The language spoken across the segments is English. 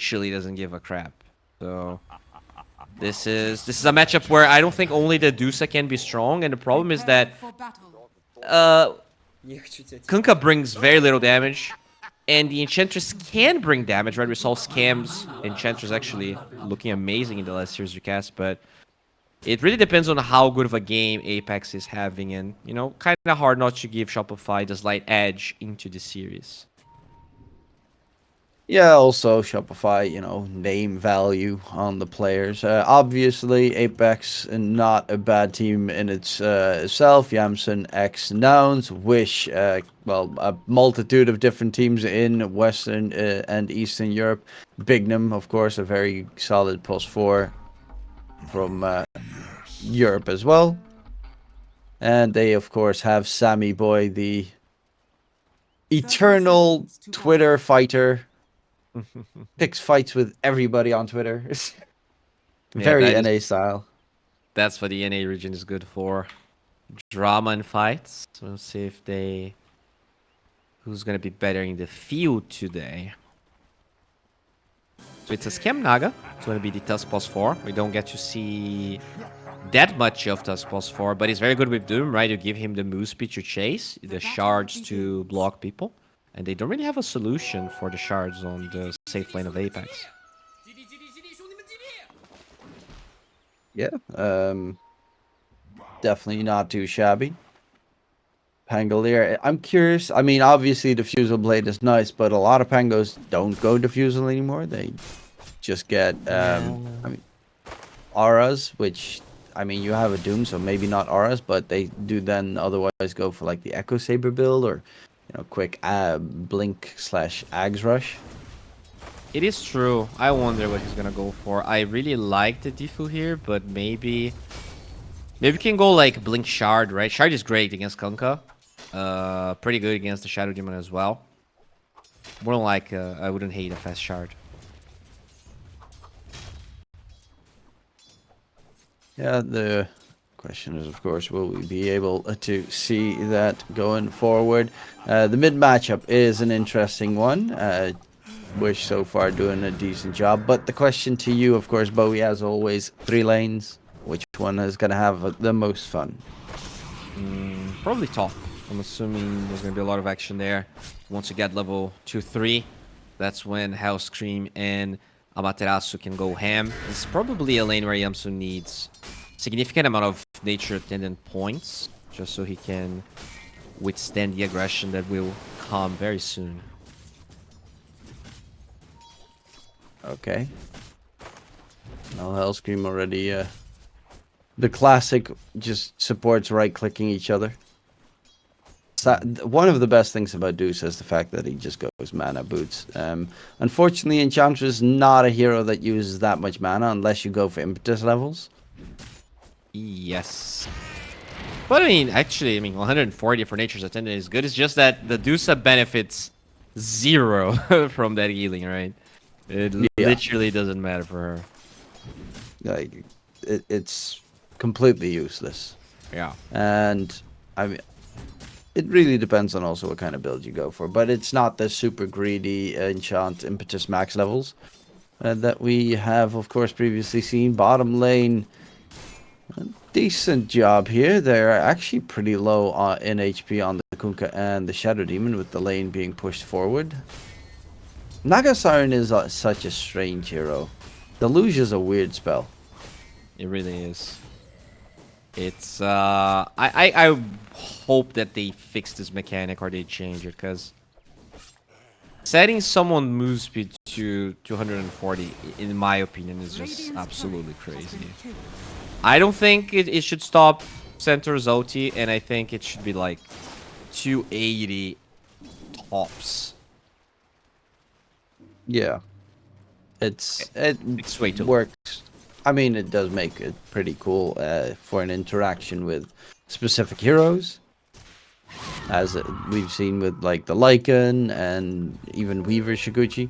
literally doesn't give a crap. So this is a matchup where I don't think only the Dusa can be strong, and the problem is that Kunkka brings very little damage, and the Enchantress can bring damage, right? We saw Scam's Enchantress actually looking amazing in the last series we cast, but it really depends on how good of a game Apex is having, and, you know, kind of hard not to give Shopify the slight edge into the series. Yeah, also Shopify, you know, name value on the players. Obviously, Apex not a bad team in itself. Yamsen, X, Nouns, Wish, well, a multitude of different teams in Western and Eastern Europe. Bignum, of course, a very solid +4 from Europe as well. And they, of course, have Sammy Boy, the eternal Twitter fighter. Picks fights with everybody on Twitter. Yeah, Very NA style. that's what the NA region is good for. Drama and fights. So let's see if they... Who's gonna be better in the field today? So it's a Scam Naga. It's gonna be the Tusk 4. We don't get to see that much of Tusk 4, but he's very good with Doom, right? You give him the move speed to chase, the shards to block people, and they don't really have a solution for the shards on the safe lane of Apex. Yeah, definitely not too shabby. Pangolier, I'm curious. I mean, obviously the Fusel Blade is nice, but a lot of Pangos don't go to Fusel anymore. They just get, I mean, auras, which, I mean, you have a Doom, so maybe not auras, but they do then otherwise go for like the Echo Saber build or, you know, quick Blink/Ags Rush. It is true. I wonder what he's gonna go for. I really like the Diffu here, but maybe we can go like Blink Shard, right? Shard is great against Kunkka. Pretty good against the Shadow Demon as well. More than like, I wouldn't hate a fast Shard. Yeah, the question is, of course, will we be able to see that going forward? The mid matchup is an interesting one. Wish so far doing a decent job. But the question to you, of course, Bowie, as always, 3 lanes. Which one is going to have the most fun? Probably top. I'm assuming there's going to be a lot of action there. Once you get level 2-3, that's when Hellscream and Amaterasu can go ham. It's probably a lane where Yamsu needs significant amount of nature attendant points, just so he can withstand the aggression that will come very soon. Okay. Now Hellscream already, the classic just supports right-clicking each other. One of the best things about Deuce is the fact that he just goes mana boots. Unfortunately, Enchantress is not a hero that uses that much mana unless you go for impetus levels. Yes. But I mean, actually, 140 for Nature's Attendant is good. It's just that the Dusa benefits 0 from that healing, right? It literally doesn't matter for her. Like, it's completely useless. Yeah. And, I mean, it really depends on also what kind of build you go for. But it's not the super greedy enchant impetus max levels that we have, of course, previously seen. Bottom lane, decent job here. They're actually pretty low in HP on the Kunkka and the Shadow Demon, with the lane being pushed forward. Naga Siren is such a strange hero. Deluge is a weird spell. It really is. It's I hope that they fix this mechanic or they change it, because setting someone move speed to 240, in my opinion, is just absolutely crazy. I don't think it should stop Centaur's ulti, and I think it should be like 280 tops. Yeah. It way too works. I mean, it does make it pretty cool for an interaction with specific heroes, as we've seen with like the Lycan and even Weaver Shiguchi.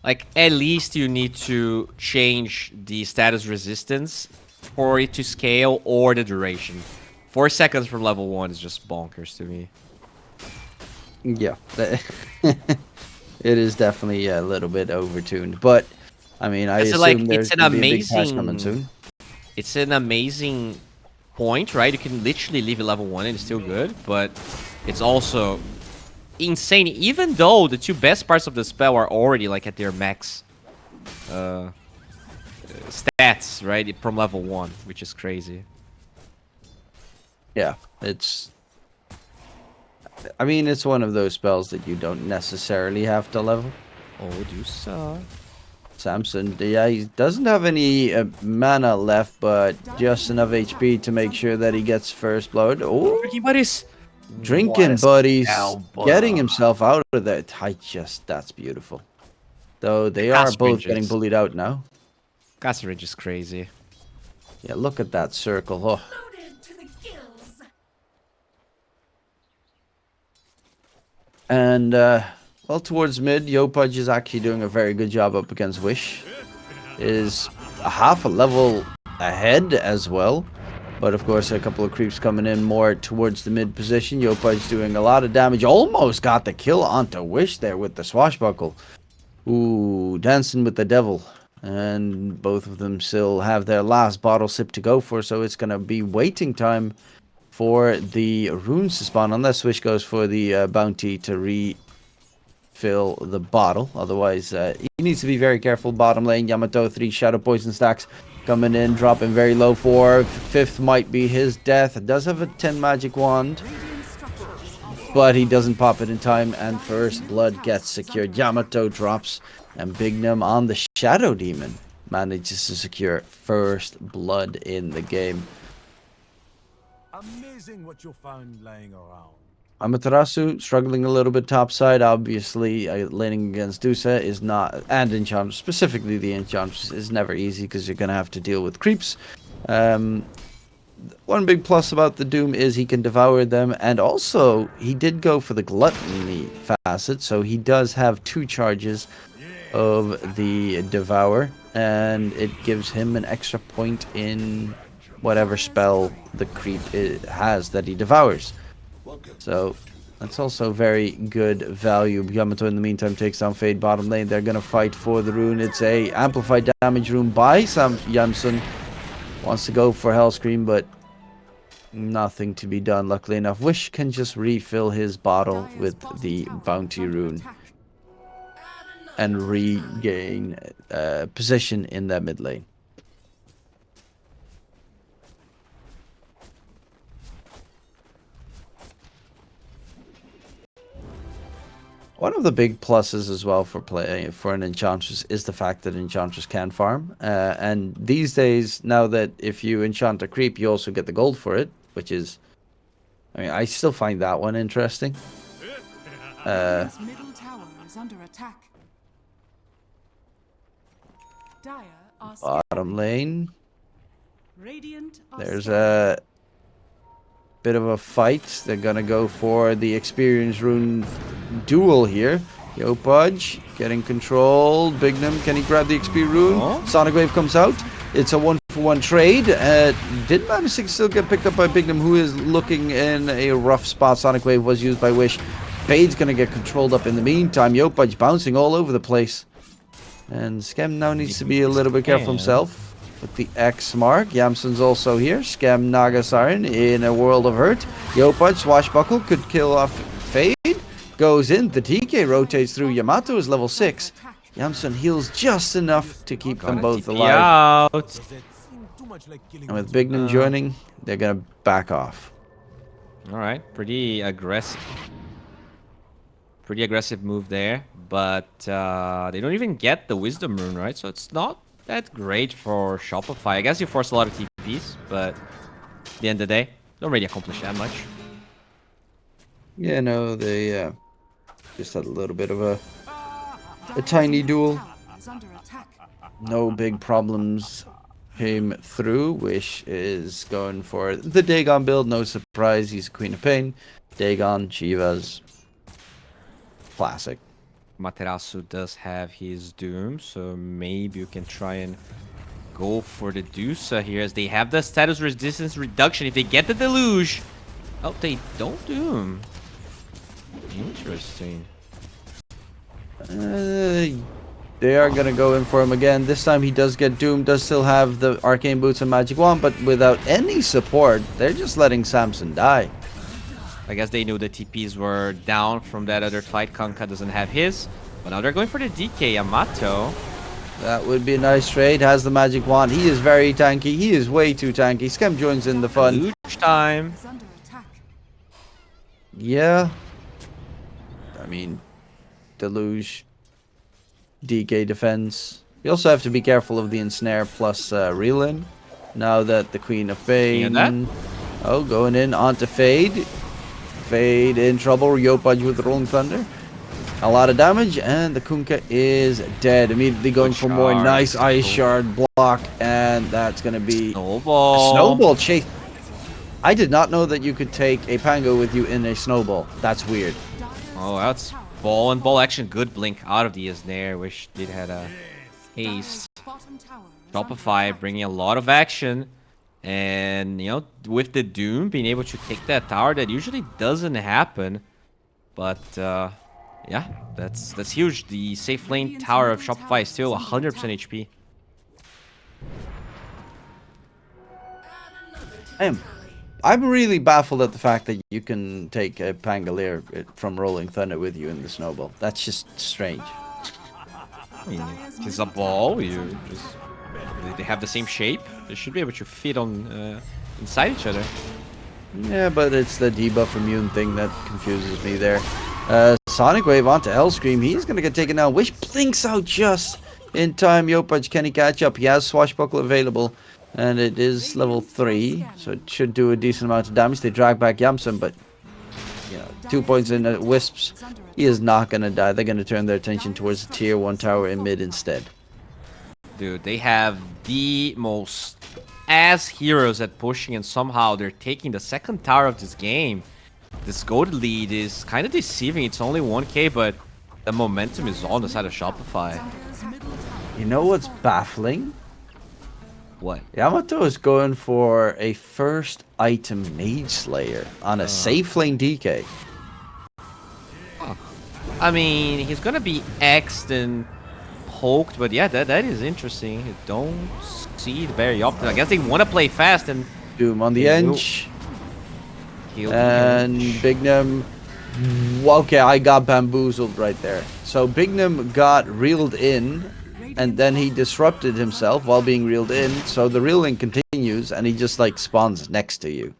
Like, at least you need to change the status resistance for it to scale, or the duration. 4 seconds from level 1 is just bonkers to me. Yeah. It is definitely a little bit overtuned, but I mean, I It's like assume there's it's an going to be a big patch coming amazing, soon. it's an amazing point, right? You can literally leave it level 1 and it's still good, but it's also insane. Even though the two best parts of the spell are already like at their max stats, right, from level 1, which is crazy. Yeah, I mean, it's one of those spells that you don't necessarily have to level. Oh, do so. Samson, yeah, he doesn't have any mana left, but just enough HP to make sure that he gets first blood. Oh, Drinking buddies. drinking buddies, getting himself out of there. That's beautiful. Though The they are cast both getting ranges. bullied out now. Cast range is crazy. Yeah, look at that circle. Oh. And, well, towards mid, Yopaj is actually doing a very good job up against Wish. Is a half a level ahead as well. But, of course, a couple of creeps coming in more towards the mid position. Yopaj doing a lot of damage. Almost got the kill onto Wish there with the swashbuckle. Ooh, dancing with the devil. And both of them still have their last bottle sip to go for, so it's going to be waiting time for the runes to spawn, unless Wish goes for the bounty to refill the bottle. Otherwise, he needs to be very careful. Bottom lane, Yamato, 3 Shadow Poison stacks coming in, dropping very low for. 5th might be his death. Does have a 10 magic wand, but he doesn't pop it in time, and first blood gets secured. Yamato drops, and Bignum on the Shadow Demon manages to secure first blood in the game. Amazing what you found laying around. Amaterasu struggling a little bit topside. Obviously, laning against Dusa is not, and Enchantress, specifically the Enchantress, is never easy because you're going to have to deal with creeps. One big plus about the Doom is he can devour them, and also he did go for the Gluttony facet, so he does have 2 charges of the Devour, and it gives him an extra point in whatever spell the creep has that he devours. So that's also very good value. Yamato in the meantime takes down Fade bottom lane. They're going to fight for the rune. It's a amplified damage rune by Yamsun. Wants to go for Hellscream, but nothing to be done. Luckily enough, Wish can just refill his bottle with the bounty rune and regain position in that mid lane. One of the big pluses as well for an Enchantress is the fact that Enchantress can farm. And these days, now that if you enchant a creep, you also get the gold for it, which is, I mean, I still find that one interesting. Radiant's middle tower is under attack. Dire are Bottom lane, Radiant are there's scanning. a bit of a fight. They're gonna go for the experience rune duel here. Yopaj getting controlled. Bignum, can he grab the XP rune? Oh. Sonic Wave comes out. It's a 1-for-1 trade. Did manage to still get picked up by Bignum, who is looking in a rough spot. Sonic Wave was used by Wish. Fade's gonna get controlled up in the meantime. Yopaj bouncing all over the place. And Skem now needs to be a little bit careful himself. With the X mark, Yamsun's also here. Skem Nagasiren in a world of hurt. Yopaj, swashbuckle, could kill off Fade. Goes in, the TK rotates through. Yamato is level 6. Yamsun heals just enough to keep them both alive. Out. And with Bignum joining, they're gonna back off. Alright, pretty aggressive. Pretty aggressive move there. But they don't even get the Wisdom Rune, right? So it's not that great for Shopify. I guess you force a lot of TPs, but at the end of the day, don't really accomplish that much. Yeah, no, they just had a little bit of a tiny duel. No big problems came through. Wish is going for the Dagon build. No surprise, he's Queen of Pain. Dagon, Chivas. Classic. Materasu does have his Doom, so maybe you can try and go for the Dusa here, as they have the status resistance reduction. If they get the Deluge... Oh, they don't Doom. Interesting. They are going to go in for him again. This time he does get Doom, does still have the Arcane Boots and Magic Wand, but without any support, they're just letting Samson die. I guess they knew the TPs were down from that other fight. Kanka doesn't have his. But now they're going for the DK Yamato. That would be a nice trade. Has the Magic Wand. He is very tanky. He is way too tanky. Scam joins in the fun. Luge time. Is under attack. Yeah. I mean, Deluge, DK defense. You also have to be careful of the Ensnare plus Relin. Now that the Queen of Pain. Oh, going in onto Fade. Fade in trouble. Yopaj with the Rolling Thunder. A lot of damage, and the Kunkka is dead. Immediately going for more. Nice Ice Shard block, and that's going to be Snowball. a Snowball chase. I did not know that you could take a Pango with you in a Snowball. That's weird. Oh, that's ball and ball action. Good blink out of the Isnair. Wish it had a haste. Bottom tower is under Shopify attack. bringing a lot of action. And, you know, with the Doom being able to take that tower, that usually doesn't happen. But, yeah, that's huge. The safe lane tower of Shopify is still 100% HP. I'm really baffled at the fact that you can take a Pangolier from Rolling Thunder with you in the Snowball. That's just strange. I mean, it's a ball. They have the same shape. They should be able to fit on inside each other. Yeah, but it's the debuff immune thing that confuses me there. Sonic Wave onto Hellscream. He's going to get taken down. Wish blinks out just in time. Yopaj, can he catch up? He has Swashbuckle available. And it is level 3. So it should do a decent amount of damage. They drag back Yamsun, but... You know, 2 points in Wisps. He is not going to die. They're going to turn their attention towards the tier 1 tower in mid instead. Dude, they have the most ass heroes at pushing, and somehow they're taking the second tower of this game. This gold lead is kind of deceiving. It's only 1k, but the momentum is on the side of Shopify. Dire's middle tower You know what's baffling? What? Yamato is going for a first item Mage Slayer on a safe lane DK. I mean, he's gonna be X'd and poked, but yeah, that is interesting. You don't see it very often. I guess they want to play fast and Doom on the They will. edge. heal the And edge. Bignum. Okay, I got bamboozled right there. So Bignum got reeled in, and then he disrupted himself while being reeled in. So the reeling continues, and he just like spawns next to you.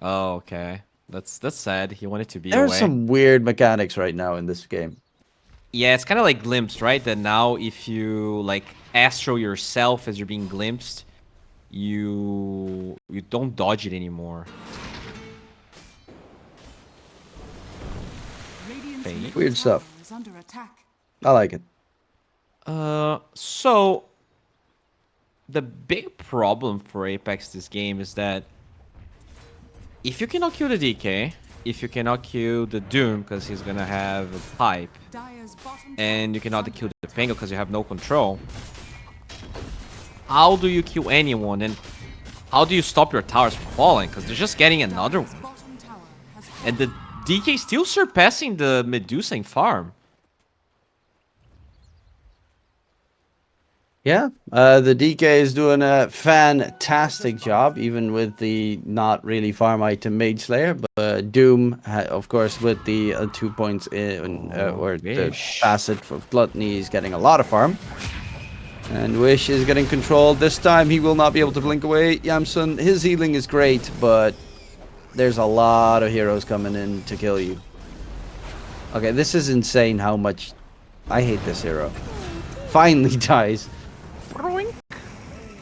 Oh, okay. That's sad. He wanted to be There are away. some weird mechanics right now in this game. Yeah, it's kind of like glimpsed, right? That now if you like astro yourself as you're being glimpsed, you don't dodge it anymore. Radiant's Fade. middle Weird tower stuff. is under attack. I like it. So the big problem for Apex this game is that if you cannot kill the DK, if you cannot kill the Doom because he's gonna have a pipe, Dire's bottom and tower you is cannot under kill the Pango because you have no control, how do you kill anyone, and how do you stop your towers from falling? Because they're just getting another Dire's one. bottom tower has And the DK still surpassing the Medusa in farm. Yeah, the DK is doing a fantastic job, even with the not really farm item Mage Slayer. But Doom, of course, with the 2 points in, or the Wish. facet of Gluttony, is getting a lot of farm. And Wish is getting control. This time he will not be able to blink away. Yamsun, his healing is great, but there's a lot of heroes coming in to kill you. Okay, this is insane how much I hate this hero. Finally dies.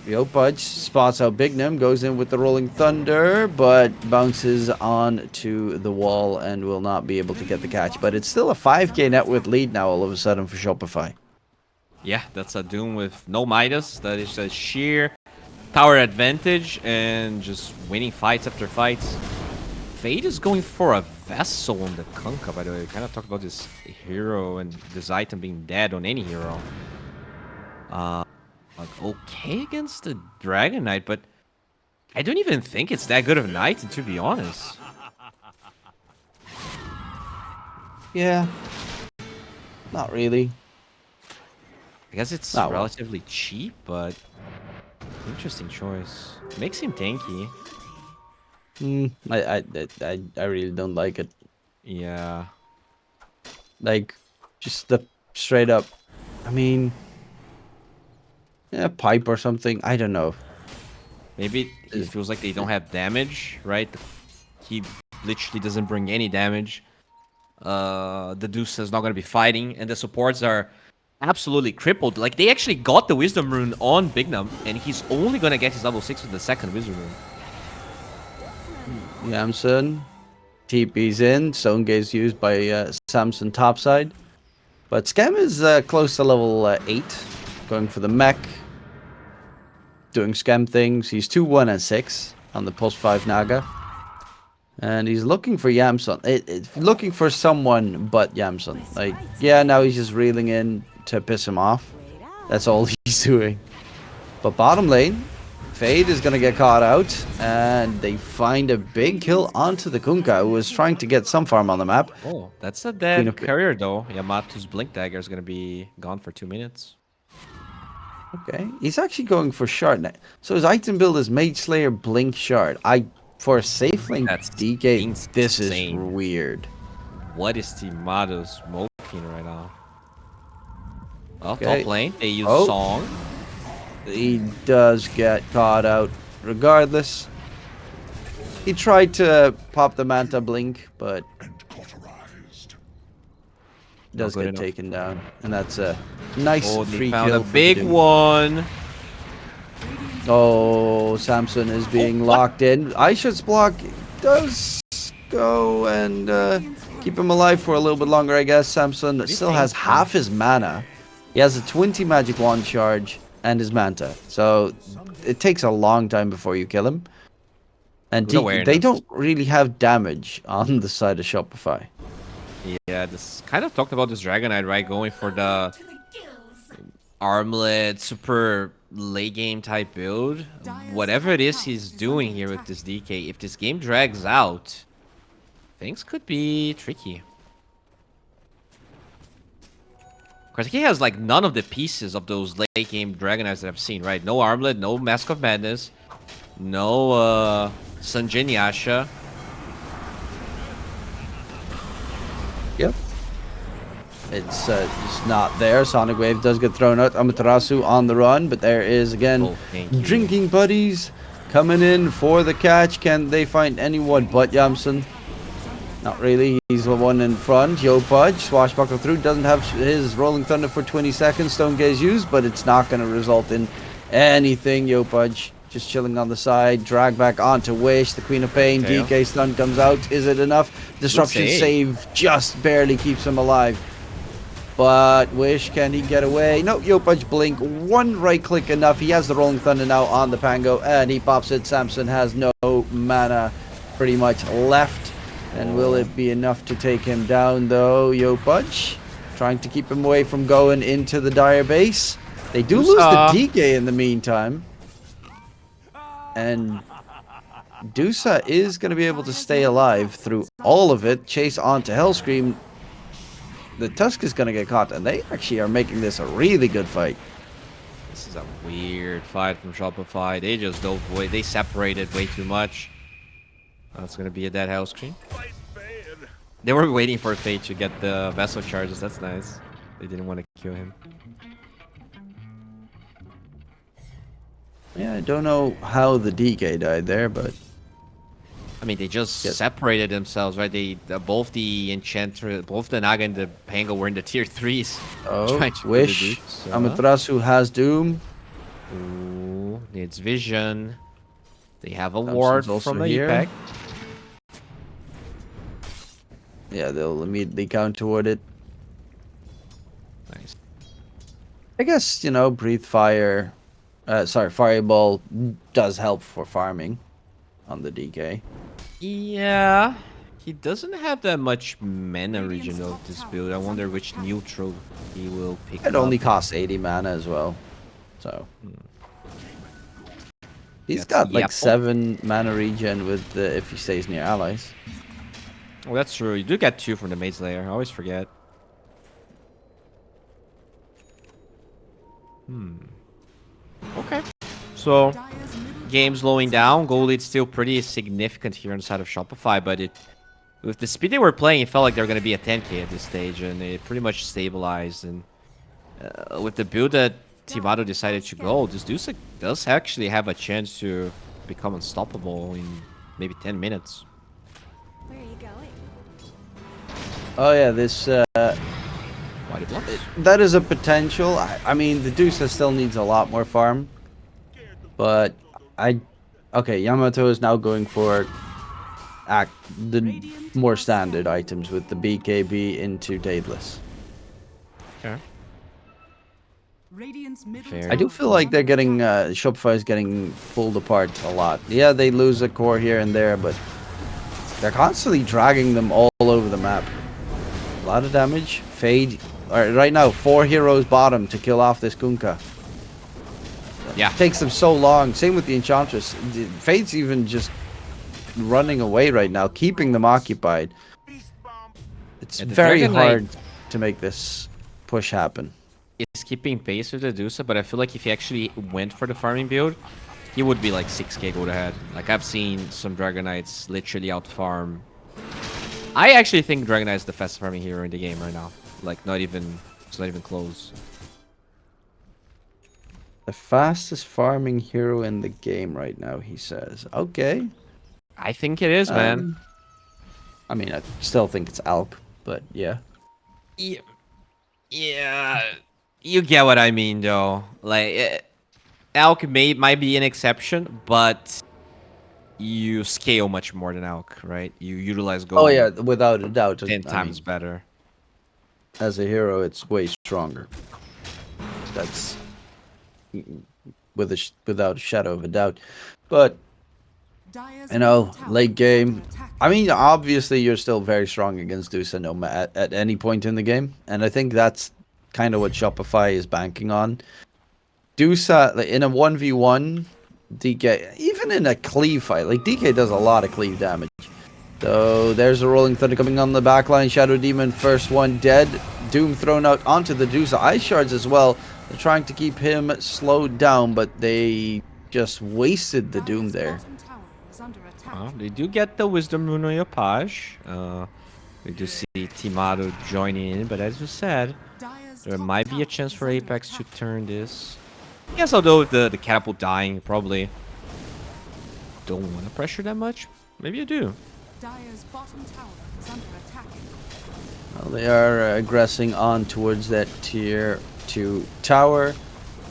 Yopaj spots out Bignum, goes in with the Rolling Thunder, but bounces on to the wall and will not be able to get the catch. But it's still a 5k net worth lead now all of a sudden for Shopify. Yeah, that's a Doom with no Midas. That is a sheer tower advantage and just winning fights after fights. Fade is going for a Vessel on the Kunkka, by the way. We kind of talked about this hero and this item being dead on any hero. Like, okay against the Dragon Knight, but I don't even think it's that good of an item, to be honest. Yeah. Not really. I guess it's Oh, well. relatively cheap, but interesting choice. Makes him tanky. I really don't like it. Yeah. Like, just the straight up. I mean, yeah, pipe or something. I don't know. Maybe he feels like they don't have damage, right? He literally doesn't bring any damage. The Deuce is not going to be fighting, and the supports are absolutely crippled. Like, they actually got the Wisdom Rune on Bignum, and he's only going to get his level 6 with the second Wisdom Rune. Yamson. TP's in. Stone Gaze used by Samson topside. But Scam is close to level 8. Going for the mech. Doing Scam things. He's 2, 1, and 6 on the plus 5 Naga. And he's looking for Yamson. Looking for someone but Yamson. Like, yeah, now he's just reeling in to piss him off. That's all he's doing. But bottom lane, Fade is going to get caught out. And they find a big kill onto the Kunkka, who was trying to get some farm on the map. Oh, that's a Queen dead of- courier, though. Yamato's Blink Dagger is going to be gone for 2 minutes. Okay, he's actually going for Shard. So his item build is Mage Slayer, Blink, Shard. For a safe lane That's DK, this is insane. weird. What is Timado smoking right now? Well, Okay. top lane, they use Oh. Song. He does get caught out regardless. He tried to pop the Manta Blink, but does good get enough. taken down. And that's a nice Oh, they free found kill a for big Doom. one. Oh, Samson is being locked in. Aisha's block does go and keep him alive for a little bit longer, I guess. Samson still has half his mana. He has a 20 magic wand charge and his Manta. So it takes a long time before you kill him. And Good they awareness. don't really have damage on the side of Shopify. Yeah, this kind of talked about this Dragonite, right? Going for the armlet, super late game type build. Whatever it is he's doing here with this DK, if this game drags out, things could be tricky. Because he has like none of the pieces of those late game Dragonites that I've seen, right? No armlet, no Mask of Madness, no Sanjin Yasha. Yep. It's just not there. Sonic Wave does get thrown out. Amaterasu on the run, but there is again Oh, thank you. drinking buddies coming in for the catch. Can they find anyone but Yamson? Not really. He's the one in front. Yo Pudge, swashbuckle through, doesn't have his Rolling Thunder for 20 seconds. Stone Gaze used, but it's not going to result in anything. Yo Pudge just chilling on the side. Drag back onto Wish. The Queen of Pain. Okay. DK stun comes out. Is it enough? Disruption save. save just barely keeps him alive. But Wish, can he get away? No, Yopaj blink. One right click enough. He has the Rolling Thunder now on the Pango, and he pops it. Samson has no mana pretty much left. And will it be enough to take him down, though? Yopaj trying to keep him away from going into the Dire base. They do lose the DK in the meantime. And Dusa is going to be able to stay alive through all of it. Chase onto Hellscream. The Tusk is going to get caught, and they actually are making this a really good fight. This is a weird fight from Shopify. They just don't wait. They separated way too much. That's gonna be a dead house screen. They were waiting for Fate to get the vessel charges. That's nice. They didn't want to kill him. Yeah, I don't know how the DK died there, but I mean, they just separated themselves, right? They both the Enchanter, both the Naga and the Pango were in the tier 3s. oh, Wish. Amaterasu has Doom. Ooh, needs vision. They have a Thompson's ward also from the here. EPEC. Yeah, they'll immediately count toward it. Nice. I guess, you know, Breathe Fire. Fireball does help for farming on the DK. Yeah, he doesn't have that much mana regen of this build. I wonder which neutral he will pick It up. only costs 80 mana as well. So. He's That's got like Yapple. 7 mana regen with if he stays near allies. Oh, that's true. You do get 2 from the Maze Layer. I always forget. Okay. So, Dire's middle game tower slowing is down. under Goal attack. lead's still pretty significant here inside of Shopify, but with the speed they were playing, it felt like they were going to be a 10k at this stage, and it pretty much stabilized. And with the build that Timado decided to go, this Dusa does actually have a chance to become unstoppable in maybe 10 minutes. Where are you going? Oh yeah, this Why the blocks? that is a potential. I mean, the Dusa still needs a lot more farm, but okay, Yamato is now going for the more standard items with the BKB into Daedalus. Okay. Radiant's middle Fair. I do tower feel is like they're under getting attack. Shopify is getting pulled apart a lot. Yeah, they lose a core here and there, but they're constantly dragging them all over the map. A lot of damage. Fade. Alright, right now, 4 heroes bottom to kill off this Kunkka. Yeah. Takes them so long. Same with the Enchantress. Fade's even just running away right now, keeping them occupied. It's Yeah, the very Dragon hard Knight to make this push happen. is keeping pace with the Dusa, but I feel like if he actually went for the farming build, he would be like 6k gold ahead. Like, I've seen some Dragon Knights literally out farm. I actually think Dragon Knight is the fastest farming hero in the game right now. Like, it's not even close. The fastest farming hero in the game right now, he says. Okay. I think it is, man. I mean, I still think it's Alp, but yeah. Yeah, you get what I mean, though. Like, Alk might be an exception, but you scale much more than Alk, right? You utilize gold Oh yeah, without a doubt. 10 I times mean, better. as a hero, it's way stronger. That's without a shadow of a doubt. But Dire's you know, middle tower late is game. under attack. I mean, obviously, you're still very strong against Dusa no at any point in the game, and I think that's kind of what Shopify is banking on. Dusa, like, in a 1v1, DK, even in a cleave fight, like DK does a lot of cleave damage. So there's a Rolling Thunder coming on the backline. Shadow Demon, first one dead. Doom thrown out onto the Dusa. Ice Shards as well. They're trying to keep him slowed down, but they just wasted the Doom Dire's there. bottom tower is under attack. Well, they do get the Wisdom Rune on Yopaj. We do see Timado joining in, but as you said, Dire's there top might be a tower chance is for under Apex to attack. turn this. Yes, although with the catapult dying, probably don't want to pressure that much. Maybe you do. Dire's bottom tower is under attack. Well, they are aggressing on towards that tier 2 tower.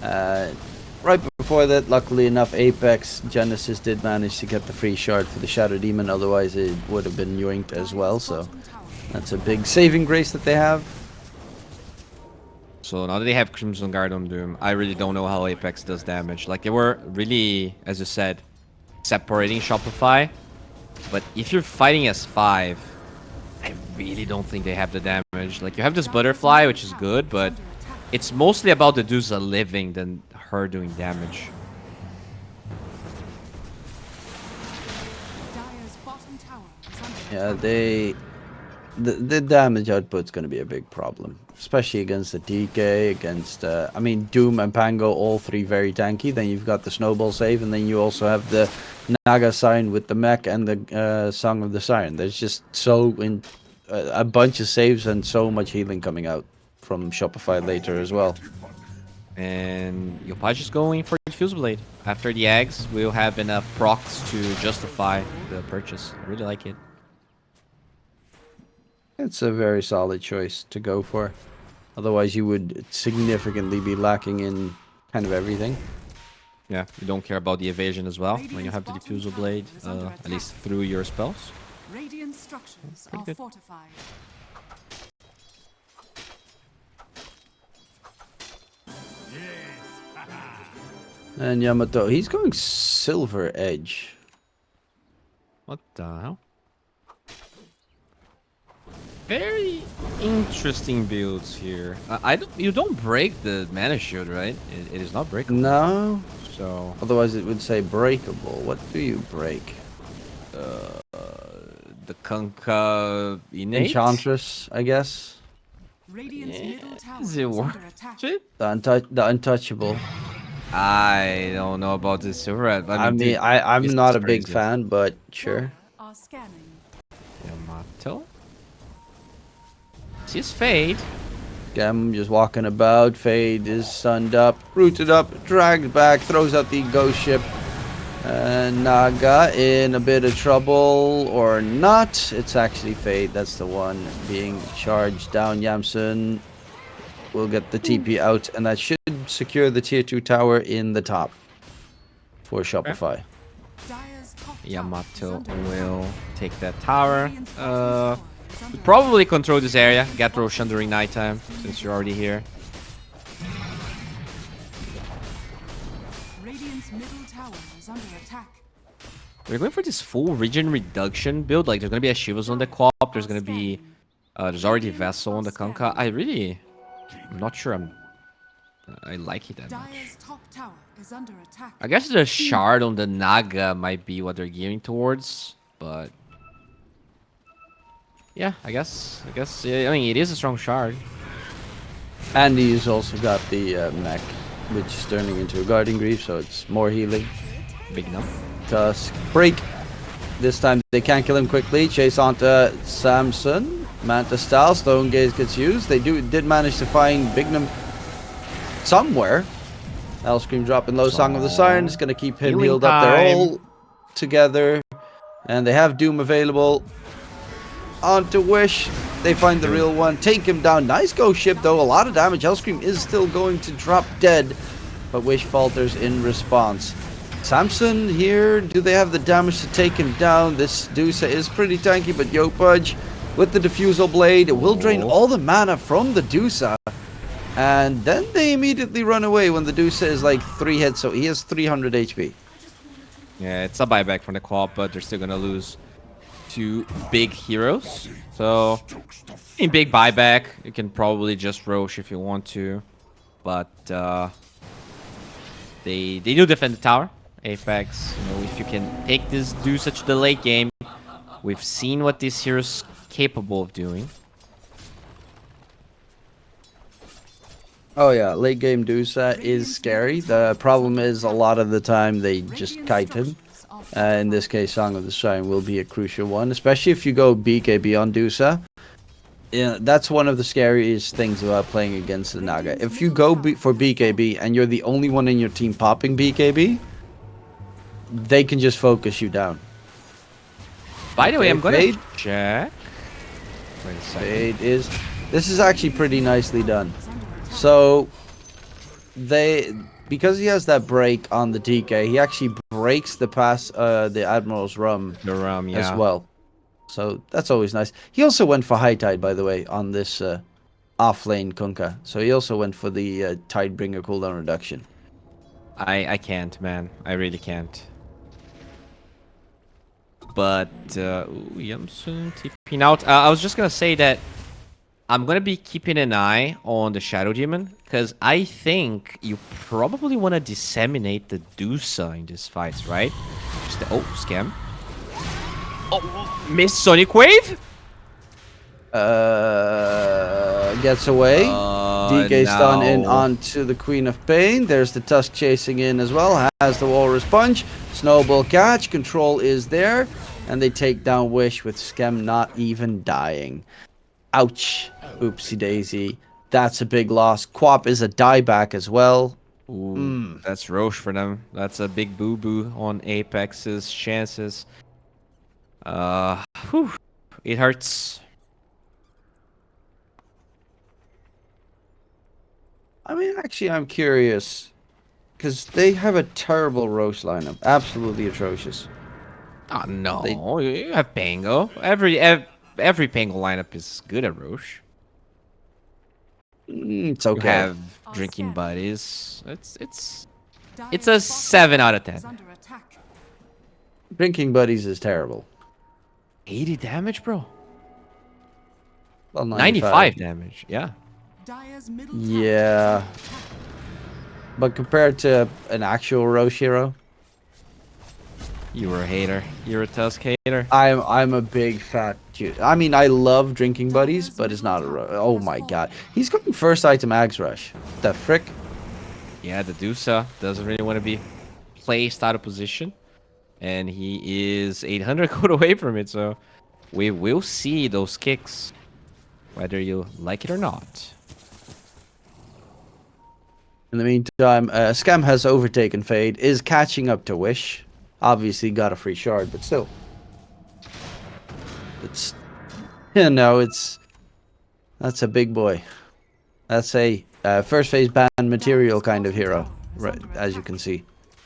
Right before that, luckily enough, Apex Genesis did manage to get the free shard for the Shadow Demon. Otherwise, it would have been yoinked as well. So Bottom tower that's a big saving grace that they have. So now that they have Crimson Guard on Doom, I really don't know how Apex does damage. Like, they were really, as you said, separating Shopify. But if you're fighting as 5, I really don't think they have the damage. Like, you have this Butterfly, which is good, but it's mostly about the Dusa living than her doing damage. Dire's bottom tower is under Yeah, attack. the damage output's going to be a big problem, especially against the DK, against I mean, Doom and Pango, all 3 very tanky. Then you've got the snowball save, and then you also have the Naga sign with the mech and the Song of the Siren. There's just a bunch of saves and so much healing coming out from Shopify later as well. And Yopaj is going for the Fuse Blade. After the eggs, we'll have enough procs to justify the purchase. I really like it. It's a very solid choice to go for. Otherwise, you would significantly be lacking in kind of everything. Yeah, you don't care about the evasion as well when you have the Diffusal Blade, at least through your spells. Radiant structures Pretty are good. fortified. And Yamato, he's going Silver Edge. What the hell? Very interesting builds here. You don't break the mana shield, right? It is not breakable. No, So otherwise it would say breakable. What do you break? the Kunkka innate. Enchantress, I guess. Radiant's middle tower Is is it under worth attack. it? The untouchable. I don't know about this silver red. I mean, dude, I'm this not is a big crazy. fan, but sure. Are scanning. Yamato. Sees Fade. Gem just walking about. Fade is sunned up, rooted up, dragged back, throws out the ghost ship. And Naga in a bit of trouble or not. It's actually Fade. That's the one being charged down. Yamsun will get the TP out, and that should secure the tier 2 tower in the top for Shopify. Dire's top tower is Yamato under will attack. take that tower. Radiant's bottom tower is under Probably control this area. Get Roshan during nighttime since you're already here. Radiant's middle tower is under attack. We're going for this full region reduction build. Like there's gonna be a Shivas on the co-op. There's gonna be there's already Vessel on the Kanka. I'm not sure I like it that much. Dire's top tower is under attack. I guess the shard on the Naga might be what they're gearing towards, but yeah, I guess yeah, I mean it is a strong shard. And he's also got the mech, which is turning into a guarding grief, so it's more healing. Big no. Tusk break. This time they can't kill him quickly. Chase onto Samson. Manta style. Stone Gaze gets used. They did manage to find Bignum somewhere. Hellscream dropping low. Song of the Siren is going to keep him Healing healed up. They're time. all together. And they have Doom available. Onto Wish. They find the real one. Take him down. Nice ghost ship though. A lot of damage. Hellscream is still going to drop dead. But Wish falters in response. Samson here. Do they have the damage to take him down? This Dusa is pretty tanky, but Yopudge with the Diffusal Blade, it will drain all the mana from the Dusa. And then they immediately run away when the Dusa is like 3 hits, so he has 300 HP. Yeah, it's a buyback from the co-op, but they're still gonna lose 2 big heroes. So in big buyback, you can probably just Roche if you want to, but they do defend the tower. Apex, you know, if you can take this Dusa to the late game, we've seen what this hero's capable of doing. Oh yeah, late game Dusa is scary. The problem is a lot of the time they just kite him. In this case, Song of the Siren will be a crucial one, especially if you go BKB on Dusa. Yeah, that's one of the scariest things about playing against the Naga. If you go for BKB and you're the only one in your team popping BKB, they can just focus you down. By the way, Okay, I'm gonna Fade. check. Wait a second. Fade is... This is actually pretty nicely done. So, because he has that break on the DK, he actually breaks the Admiral's Rum The rum, yeah. as well. So, that's always nice. He also went for High Tide, by the way, on this off-lane Kunkka. So, he also went for the Tidebringer cooldown reduction. I can't, man. I really can't. But, Yamsun TPing out. I was just gonna say that I'm gonna be keeping an eye on the Shadow Demon, because I think you probably want to disseminate the Dusa in these fights, right? Scam. Oh, miss Sonic Wave? Gets away. DK stun in onto the Queen of Pain. There's the Tusk chasing in as well. Has the Walrus Punch. Snowball catch. Control is there. And they take down Wish with Skem not even dying. Ouch. Oopsie daisy. That's a big loss. Quap is a dieback as well. Ooh, that's Roche for them. That's a big boo-boo on Apex's chances. Whew, it hurts. I mean, actually, I'm curious. Because they have a terrible Roche lineup. Absolutely atrocious. Oh no, you have Pango. Every Pango lineup is good at Roche. It's You okay. have drinking buddies. It's a 7 out of 10. Drinking Buddies is terrible. 80 damage, bro. Well, 95 damage. Yeah. Yeah. But compared to an actual Roche hero, You were a hater. You're a Tusk hater. I'm a big fat I mean, I love drinking buddies, but it's not a... Oh my god. He's going first item Axe Rush. The frick? Yeah, the Dusa doesn't really want to be placed out of position. And he is 800 gold away from it, so we will see those kicks, whether you like it or not. In the meantime, Scam has overtaken Fade, is catching up to Wish. Obviously got a free shard, but still. It's... You know, it's... That's a big boy. That's a first phase ban material kind of hero, right? As you can see.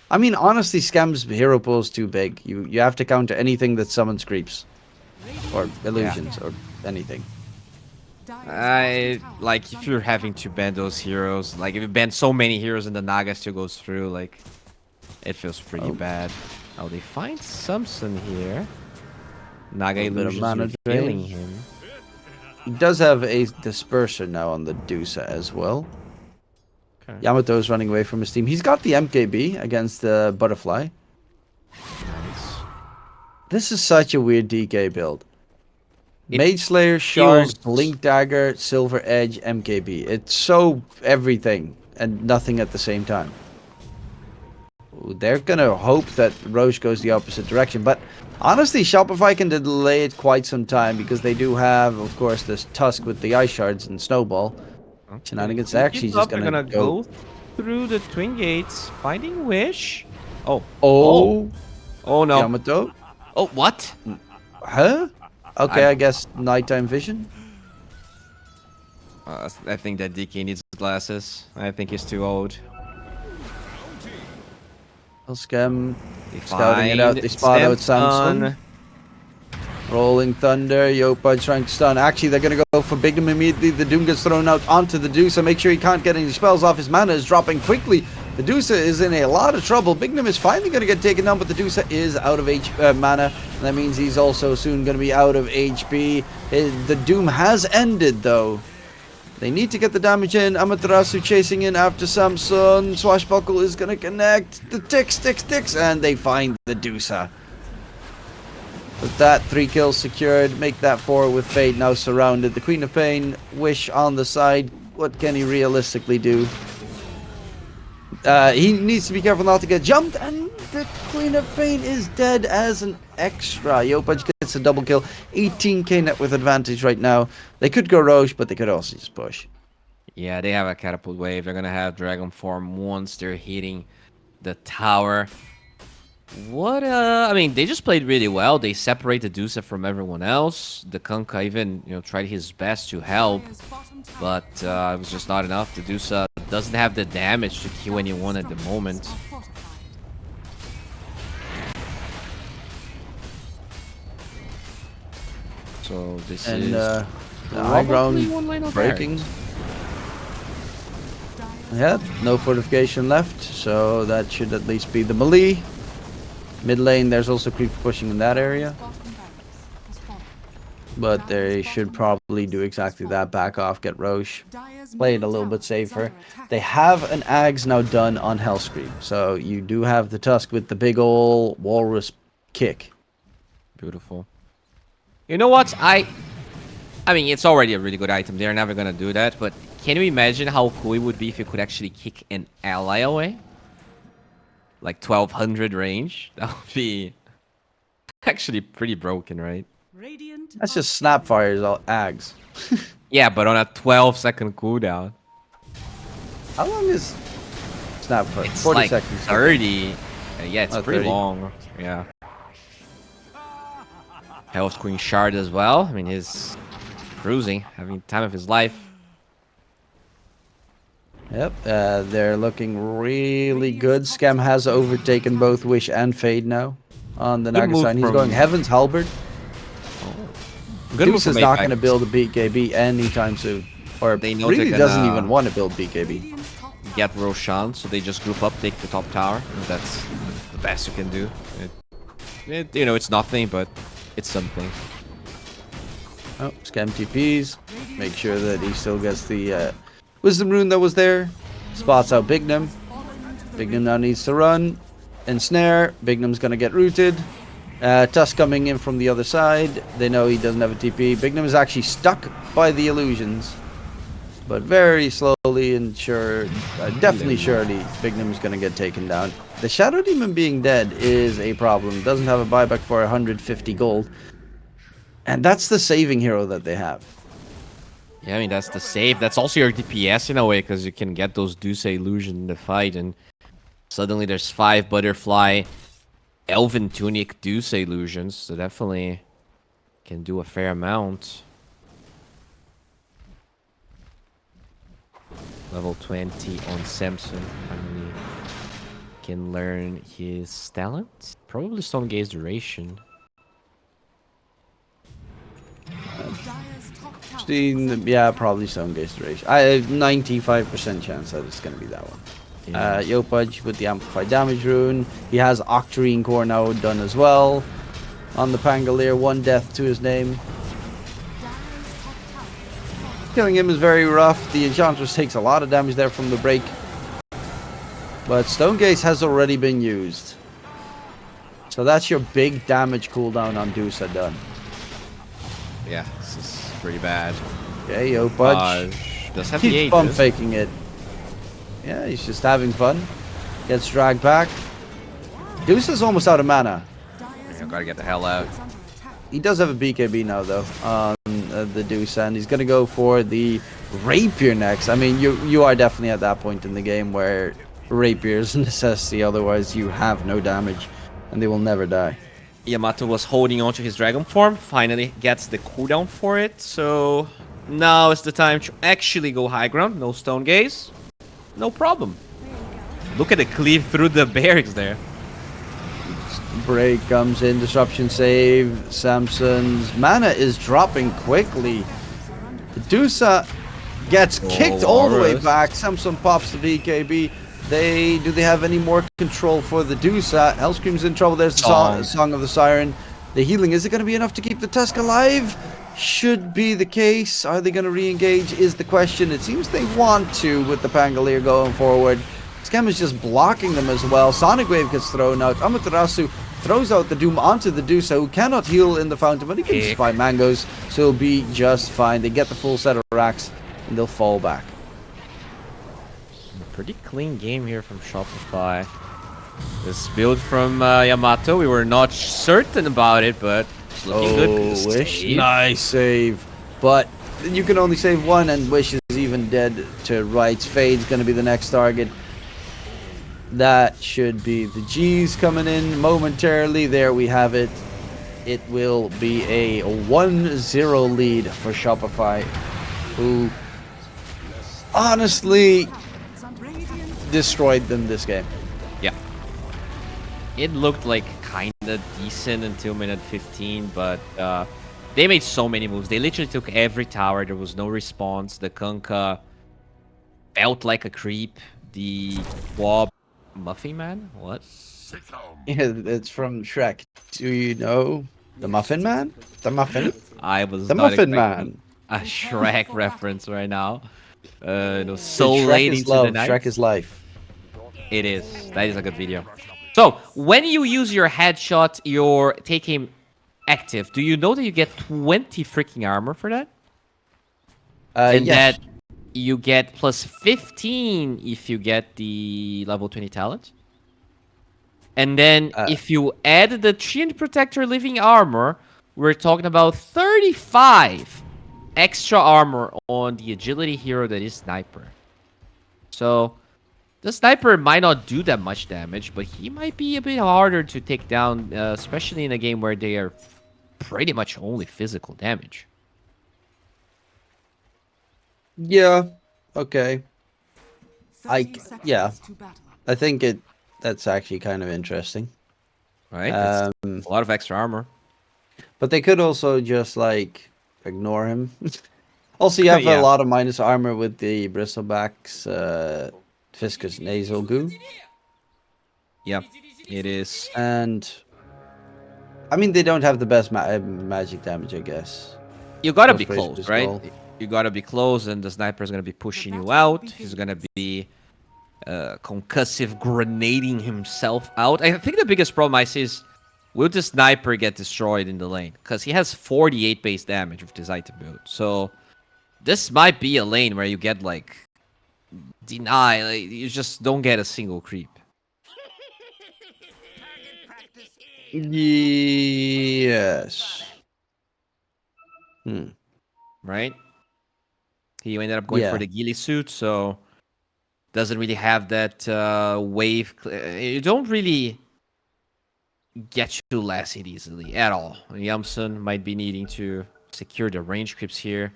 I mean, honestly, Scam's hero pool is too big. You have to counter anything that summons creeps. Or illusions, or anything. Like, if you're having to ban those heroes, like, if you ban so many heroes and the Naga still goes through, like, it feels pretty bad. Oh, they find Samson here. Naga illusions killing him. He does have a disperser now on the Dusa as well. Okay. Yamato is running away from his team. He's got the MKB against the Butterfly. Nice. This is such a weird DK build. Mage Slayer, Shard, Link Dagger, Silver Edge, MKB. It's so everything and nothing at the same time. They're gonna hope that Roche goes the opposite direction, but honestly, Shopify can delay it quite some time because they do have, of course, this Tusk with the Ice Shards and Snowball. Okay. Shenanigans actually just gonna go through the Twin Gates, finding Wish. Oh. Oh no. Yamato? Oh, what? Huh? Okay, I guess nighttime vision. I think that DK needs glasses. I think he's too old. Scam scouting it out. They spot out Samson. Rolling Thunder. Yopa trying to stun. Actually, they're going to go for Bignum immediately. The Doom gets thrown out onto the Dusa. Make sure he can't get any spells off. His mana is dropping quickly. The Dusa is in a lot of trouble. Bignum is finally going to get taken down, but the Dusa is out of mana. And that means he's also soon going to be out of HP. The Doom has ended, though. They need to get the damage in. Amaterasu chasing in after Samson. Swashbuckle is going to connect. The ticks. And they find the Dusa. With that, 3 kills secured. Make that 4 with Fade now surrounded. The Queen of Pain, Wish on the side. What can he realistically do? He needs to be careful not to get jumped. And the Queen of Pain is dead as an extra. Yopaj gets a double kill. 18k net with advantage right now. They could go Roche, but they could also just push. Yeah, they have a catapult wave. They're going to have Dragon Form once they're hitting the tower. I mean, they just played really well. They separated Dusa from everyone else. The Kunkka even, tried his best to help. But it was just not enough. The Dusa doesn't have the damage to kill anyone at the moment. So this is the high ground breaking. Yeah, no fortification left, so that should at least be the melee. Mid lane, there's also creep pushing in that area. But they should probably do exactly that. Back off, get Roche. Play it a little bit safer. They have an Ags now done on Hellscream. So you do have the Tusk with the big ol' walrus kick. Beautiful. You know what? I mean, it's already a really good item. They're never gonna do that. But can you imagine how cool it would be if you could actually kick an ally away? Like 1200 range? That would be actually pretty broken, right? That's just Snapfire's all Ags. Yeah, but on a 12-second cooldown. How long is Snapfire? It's 40 like seconds. 30. Yeah, it's pretty 30. long. Yeah. Hell's Queen Shard as well. I mean, he's cruising, having time of his life. Yep, they're looking really good. Scam has overtaken both Wish and Fade now on the Naga side. He's going Heaven's Halberd. Deuce is not going to build a BKB anytime soon. Or they know really doesn't even want to build BKB. Get Roshan, so they just group up, take the top tower. And that's the best you can do. It's nothing, but it's something. Oh, Scam TPs. Make sure that he still gets the Wisdom Rune that was there. Spots out Bignum. Bignum now needs to run. Ensnare. Bignum's going to get rooted. Tusk coming in from the other side. They know he doesn't have a TP. Bignum is actually stuck by the illusions. But very slowly and definitely surely, Bignum is going to get taken down. The Shadow Demon being dead is a problem. Doesn't have a buyback for 150 gold. And that's the saving hero that they have. Yeah, I mean, that's the save. That's also your DPS in a way, because you can get those Deuce illusion in the fight, and suddenly there's 5 Butterfly, Elven Tunic, Deuce illusions, so definitely can do a fair amount. Level 20 on Samson. Finally can learn his talent. Probably Stone Gaze Duration. Dire's top tower Yeah, probably Stone Gaze Duration. I have 95% chance that it's going to be that one. Yeah. Yopaj with the Amplified Damage rune. He has Octarine Core now done as well. On the Pangolier, 1 death to his name. Killing him is very rough. The Enchantress takes a lot of damage there from the break. But Stone Gaze has already been used. So that's your big damage cooldown on Dusa done. Yeah, this is pretty bad. Okay, Yopaj. Does have the Keeps bump Aegis. faking it. Yeah, he's just having fun. Gets dragged back. Dusa's almost out of mana. Yeah, gotta get the hell out. He does have a BKB now, though, on the Deuce, and he's going to go for the Rapier next. I mean, you are definitely at that point in the game where Rapier is a necessity, otherwise you have no damage, and they will never die. Yamato was holding onto his dragon form, finally gets the cooldown for it, so now is the time to actually go high ground. No Stone Gaze, no problem. Look at the cleave through the barracks there. Break comes in, disruption save. Samson's mana is dropping quickly. Dusa gets kicked all the way Walrus. back. Samson pops the BKB. Do they have any more control for the Dusa? Hellscream's in trouble. There's the song of the Siren. The healing, is it going to be enough to keep the Tusk alive? Should be the case. Are they going to re-engage is the question. It seems they want to with the Pangolier going forward. Scam is just blocking them as well. Sonic Wave gets thrown out. Amaterasu throws out the Doom onto the Dusa, who cannot heal in the fountain, but he can just buy mangoes, so he'll be just fine. They get the full set of racks, and they'll fall back. Pretty clean game here from Shopify. This build from Yamato, we were not certain about it, but it's looking good. Wish. Nice save. But you can only save one, and Wish is even dead to rights. Fade's going to be the next target. That should be the G's coming in momentarily. There we have it. It will be a 1-0 lead for Shopify, who honestly destroyed them this game. Yeah. It looked like kinda decent until minute 15, but they made so many moves. They literally took every tower. There was no response. The Kunkka felt like a creep. The Wob Muffin Man? What? Yeah, it's from Shrek. Do you know the Muffin Man? The Muffin? I was The not Muffin expecting Man. a Shrek reference right now. No, so Shrek late is into love. the night. Shrek is life. It is. That is a good video. So, when you use your headshot, your take aim active, do you know that you get 20 freaking armor for that? And yes. that you get plus 15 if you get the level 20 talent. And then if you add the Treant Protector Living Armor, we're talking about 35 extra armor on the agility hero that is Sniper. So, the Sniper might not do that much damage, but he might be a bit harder to take down, especially in a game where they are pretty much only physical damage. Yeah. Okay. 30 seconds yeah. to battle. I think that's actually kind of interesting. Right? That's a lot of extra armor. But they could also just like ignore him. Also, you have Yeah. a lot of minus armor with the Bristlebacks, Fiscus Nasal Goo. Yeah, it is. And I mean, they don't have the best magic damage, I guess. You gotta be Frustration close, as right? well. You gotta be close, and the Sniper is gonna be pushing you out. He's gonna be concussive grenading himself out. I think the biggest problem I see is will the sniper get destroyed in the lane? Because he has 48 base damage with this item build. So this might be a lane where you get like deny, like, you just don't get a single creep. Yes. Right? He ended up going for Yeah. the ghillie suit, so doesn't really have that wave. You don't really get you last hit easily at all. Yamsun might be needing to secure the range creeps here.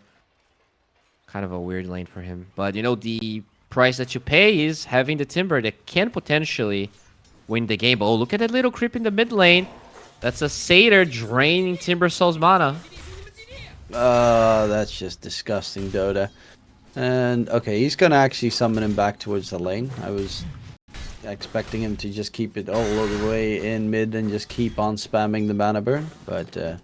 Kind of a weird lane for him. But, you know, the price that you pay is having the Timber that can potentially win the game. Oh, look at that little creep in the mid lane. That's a Satyr draining Timber Soul's mana. That's just disgusting, Dota. And, okay, he's going to actually summon him back towards the lane. I was expecting him to just keep it all the way in mid and just keep on spamming the mana burn. But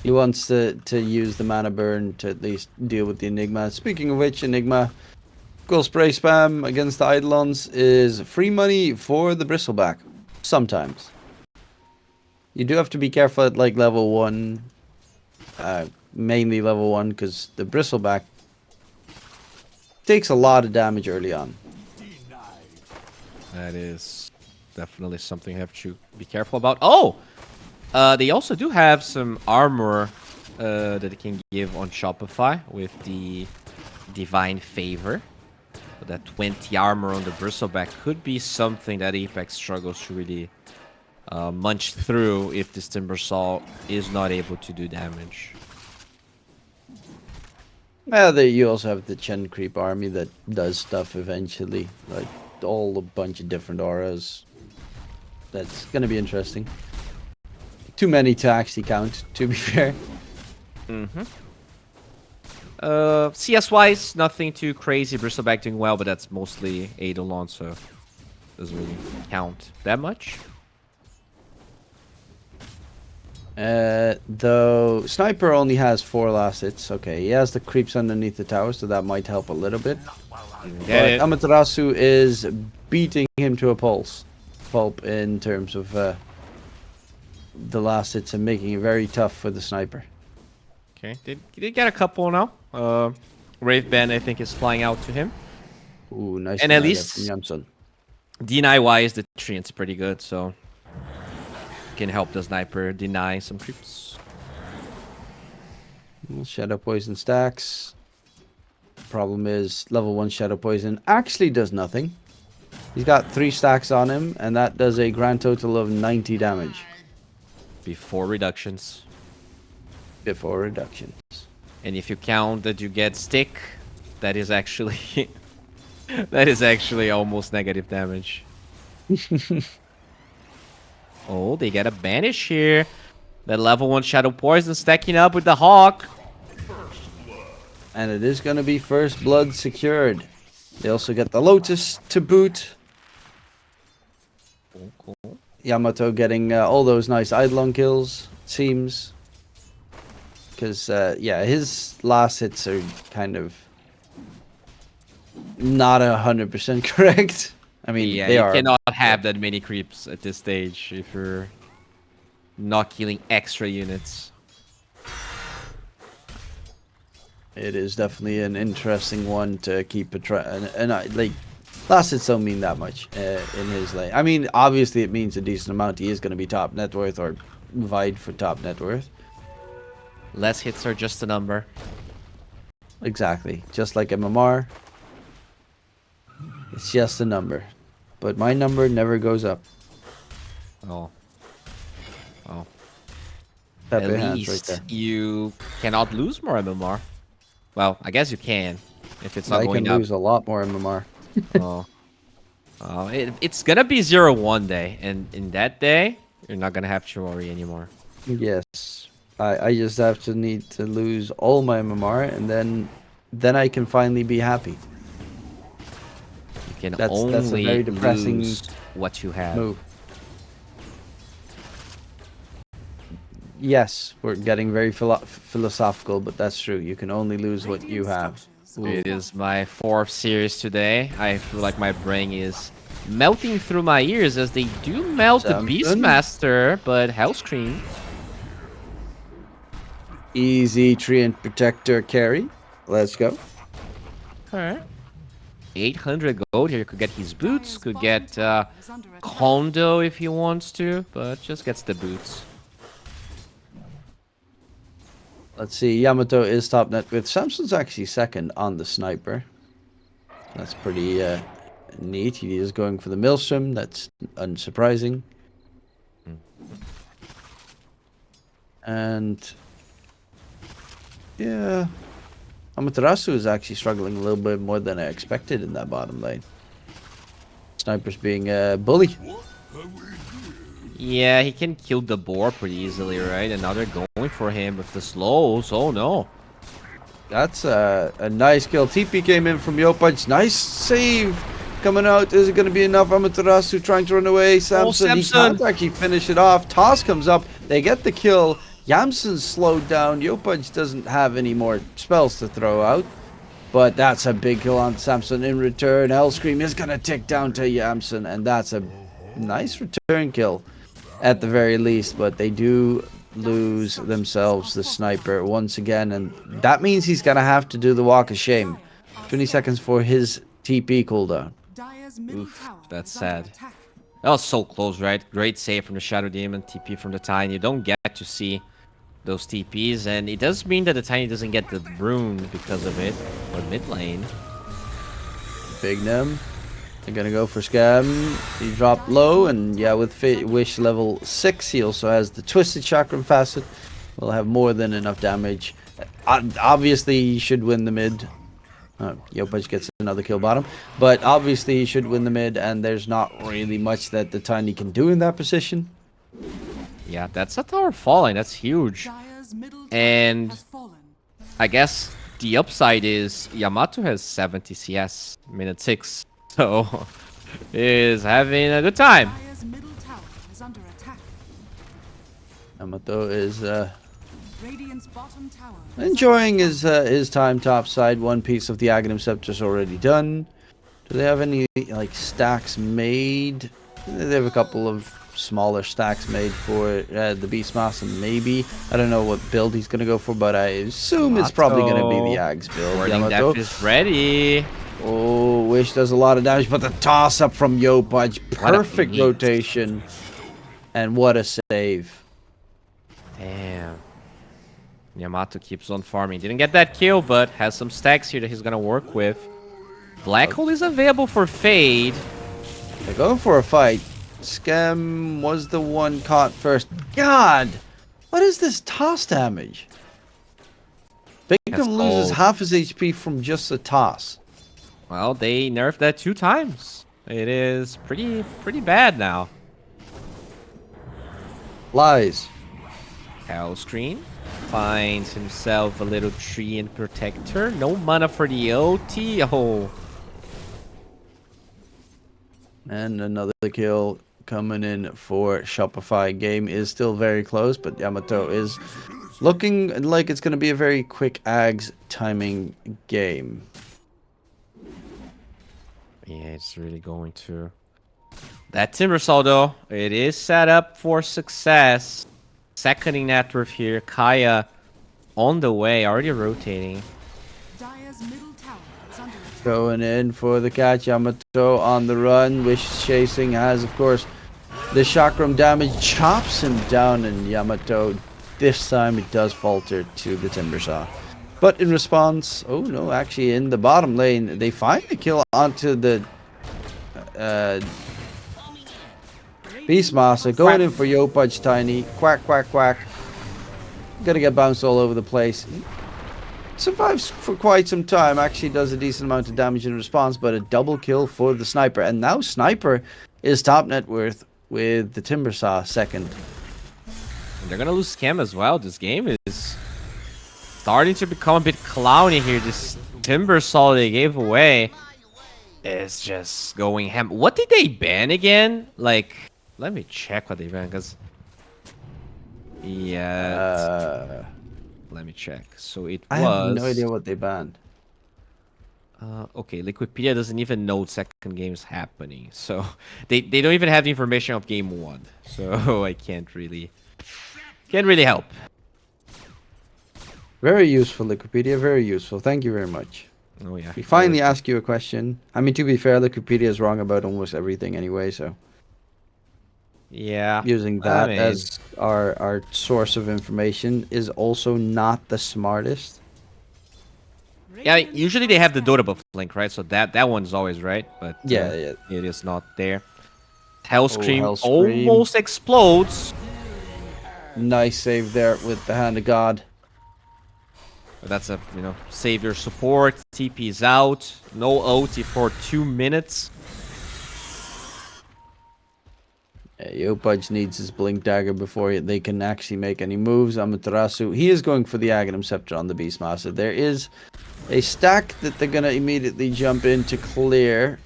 he wants to use the mana burn to at least deal with the Enigma. Speaking of which, Enigma goal spray spam against the Eidolons is free money for the Bristleback. Sometimes. You do have to be careful at like level 1. Mainly level 1, because the Bristleback takes a lot of damage early on. That is definitely something you have to be careful about. Oh! They also do have some armor that they can give on Shopify with the Divine Favor. So that 20 armor on the Bristleback could be something that Apex struggles to really munch through if this Timbersaw is not able to do damage. Well, you also have the Chen Creep army that does stuff eventually. Like, all a bunch of different auras. That's gonna be interesting. Too many to actually count, to be fair. CS-wise, nothing too crazy. Bristleback doing well, but that's mostly Eidolon, so doesn't really count that much. Though Sniper only has 4 last hits. Okay, he has the creeps underneath the tower, so that might help a little bit. But Amaterasu is beating him to a pulp in terms of the last hits and making it very tough for the Sniper. Okay, did get a couple now. Wraith Band, I think, is flying out to him. Ooh, nice. And at least Yamsun. deny-wise, the treant's pretty good, so can help the Sniper deny some creeps. Shadow Poison stacks. Problem is, level 1 Shadow Poison actually does nothing. He's got 3 stacks on him, and that does a grand total of 90 damage. Before reductions. Before reductions. And if you count that you get stick, that is actually that is actually almost negative damage. Oh, they get a banish here. That level 1 Shadow Poison stacking up with the Hawk. And it is going to be first blood secured. They also get the Lotus to boot. Cool. Yamato getting all those nice Eidolon kills, it seems. Because, yeah, his last hits are kind of not 100% correct. I mean, Yeah, they you are. cannot have that many creeps at this stage if you're not killing extra units. It is definitely an interesting one to keep a track. And like, last hits don't mean that much in his lane. I mean, obviously it means a decent amount. He is going to be top net worth or vied for top net worth. Less hits are just a number. Exactly. Just like MMR. It's just a number. But my number never goes up. Oh. Pepe At hands least right there. you cannot lose more MMR. Well, I guess you can if it's not I going can up. lose a lot more MMR. It's gonna be 0-1 day, and in that day, you're not gonna have to worry anymore. Yes. I just have to need to lose all my MMR, and then I can finally be happy. You can That's a only very depressing lose what you have. move. Yes, we're getting very philosophical, but that's true. You can only lose what you have. It is my 4th series today. I feel like my brain is melting through my ears as they do melt the Samson. Beastmaster, but Hellscream. Easy Treant Protector carry. Let's go. Alright. 800 gold here. Could get his boots, Dire's could bottom get tower is under attack. Kondo if he wants to, but just gets the boots. Let's see. Yamato is top net with Samson's actually second on the sniper. That's pretty neat. He is going for the Maelstrom. That's unsurprising. And yeah, Amaterasu is actually struggling a little bit more than I expected in that bottom lane. Sniper's being a bully. Yeah, he can kill the boar pretty easily, right? And now they're going for him with the slows. Oh no. That's a nice kill. TP came in from Yopaj. Nice save coming out. Is it going to be enough? Amaterasu trying to run away. Samson, he can't actually finish it off. Toss comes up. They get the kill. Yamsen's slowed down. Yopaj doesn't have any more spells to throw out. But that's a big kill on Samson in return. Hellscream is going to tick down to Yamsen. And that's a nice return kill at the very least. But they do lose themselves the sniper once again, and that means he's gonna have to do the walk of shame. 20 seconds for his TP cooldown. Dire's middle Oof, tower that's is under sad. attack. That was so close, right? Great save from the Shadow Demon, TP from the Tiny. You don't get to see those TPs, and it does mean that the Tiny doesn't get the rune because of it. Or mid lane. Big Nem. They're gonna go for Scam. He dropped low, and yeah, with Wish level 6, he also has the Twisted Chakram Facet. Will have more than enough damage. Obviously, he should win the mid. Yopaj gets another kill bottom. But obviously, he should win the mid, and there's not really much that the Tiny can do in that position. Yeah, that's a tower falling. That's huge. Dire's middle tower And has fallen. I guess the upside is Yamato has 70 CS, minute 6. So, is having a good time. Dire's middle tower is under attack. Yamato is Radiant's bottom tower is enjoying his time topside. One piece of the Aghanim Scepter's already done. Do they have any like stacks made? They have a couple of smaller stacks made for the Beastmaster, maybe. I don't know what build he's gonna go for, but I assume it's probably gonna be the Ags build. Warding Yamato. Death is ready. Oh, Wish does a lot of damage, but the toss up from Yopaj, What a perfect beast. rotation, and what a save. Damn. Yamato keeps on farming. Didn't get that kill, but has some stacks here that he's gonna work with. Black Hole is available for Fade. They're going for a fight. Scam was the one caught first. God, what is this toss damage? Bigum loses old. half his HP from just a toss. Well, they nerfed that 2 times. It is pretty bad now. Lies. Hellscreen finds himself a little tree and protector. No mana for the OT. Oh. And another kill coming in for Shopify. Game is still very close, but Yamato is looking like it's going to be a very quick Ags timing game. Yeah, it's really going to. That Timbersaw, though, it is set up for success. Seconding Network here. Kaya on the way, already rotating. Dire's middle tower is under attack. Going in for the catch. Yamato on the run. Wish chasing has, of course, the chakram damage. Chops him down, and Yamato, this time it does falter to the Timbersaw. But in response, oh no, actually in the bottom lane, they find the kill onto the Beastmaster. Going in for Yopaj Tiny. Quack, quack, quack. Gonna get bounced all over the place. Survives for quite some time. Actually does a decent amount of damage in response, but a double kill for the Sniper. And now Sniper is top net worth with the Timbersaw second. And they're gonna lose Scam as well. This game is starting to become a bit clowny here. This Timbersaw they gave away is just going ham. What did they ban again? Like, let me check what they banned, because... Yeah... Let me check. So it was... I have no idea what they banned. Okay, Liquipedia doesn't even know second game is happening, so they don't even have the information of game 1. So I can't really help. Very useful, Wikipedia. Very useful. Thank you very much. Oh yeah. We finally always- ask you a question. I mean, to be fair, Wikipedia is wrong about almost everything anyway, so Yeah. using I that mean, as our source of information is also not the smartest. yeah. Usually they have the Dota buff link, right? So that one's always right, but Yeah, yeah. it is not there. Hellscream Hellscream. almost explodes. Nice save there with the hand of God. But that's a savior support. TP's out. No OT for 2 minutes. Yopaj needs his Blink Dagger before they can actually make any moves. Amaterasu, he is going for the Aghanim Scepter on the Beastmaster. There is a stack that they're going to immediately jump in to clear.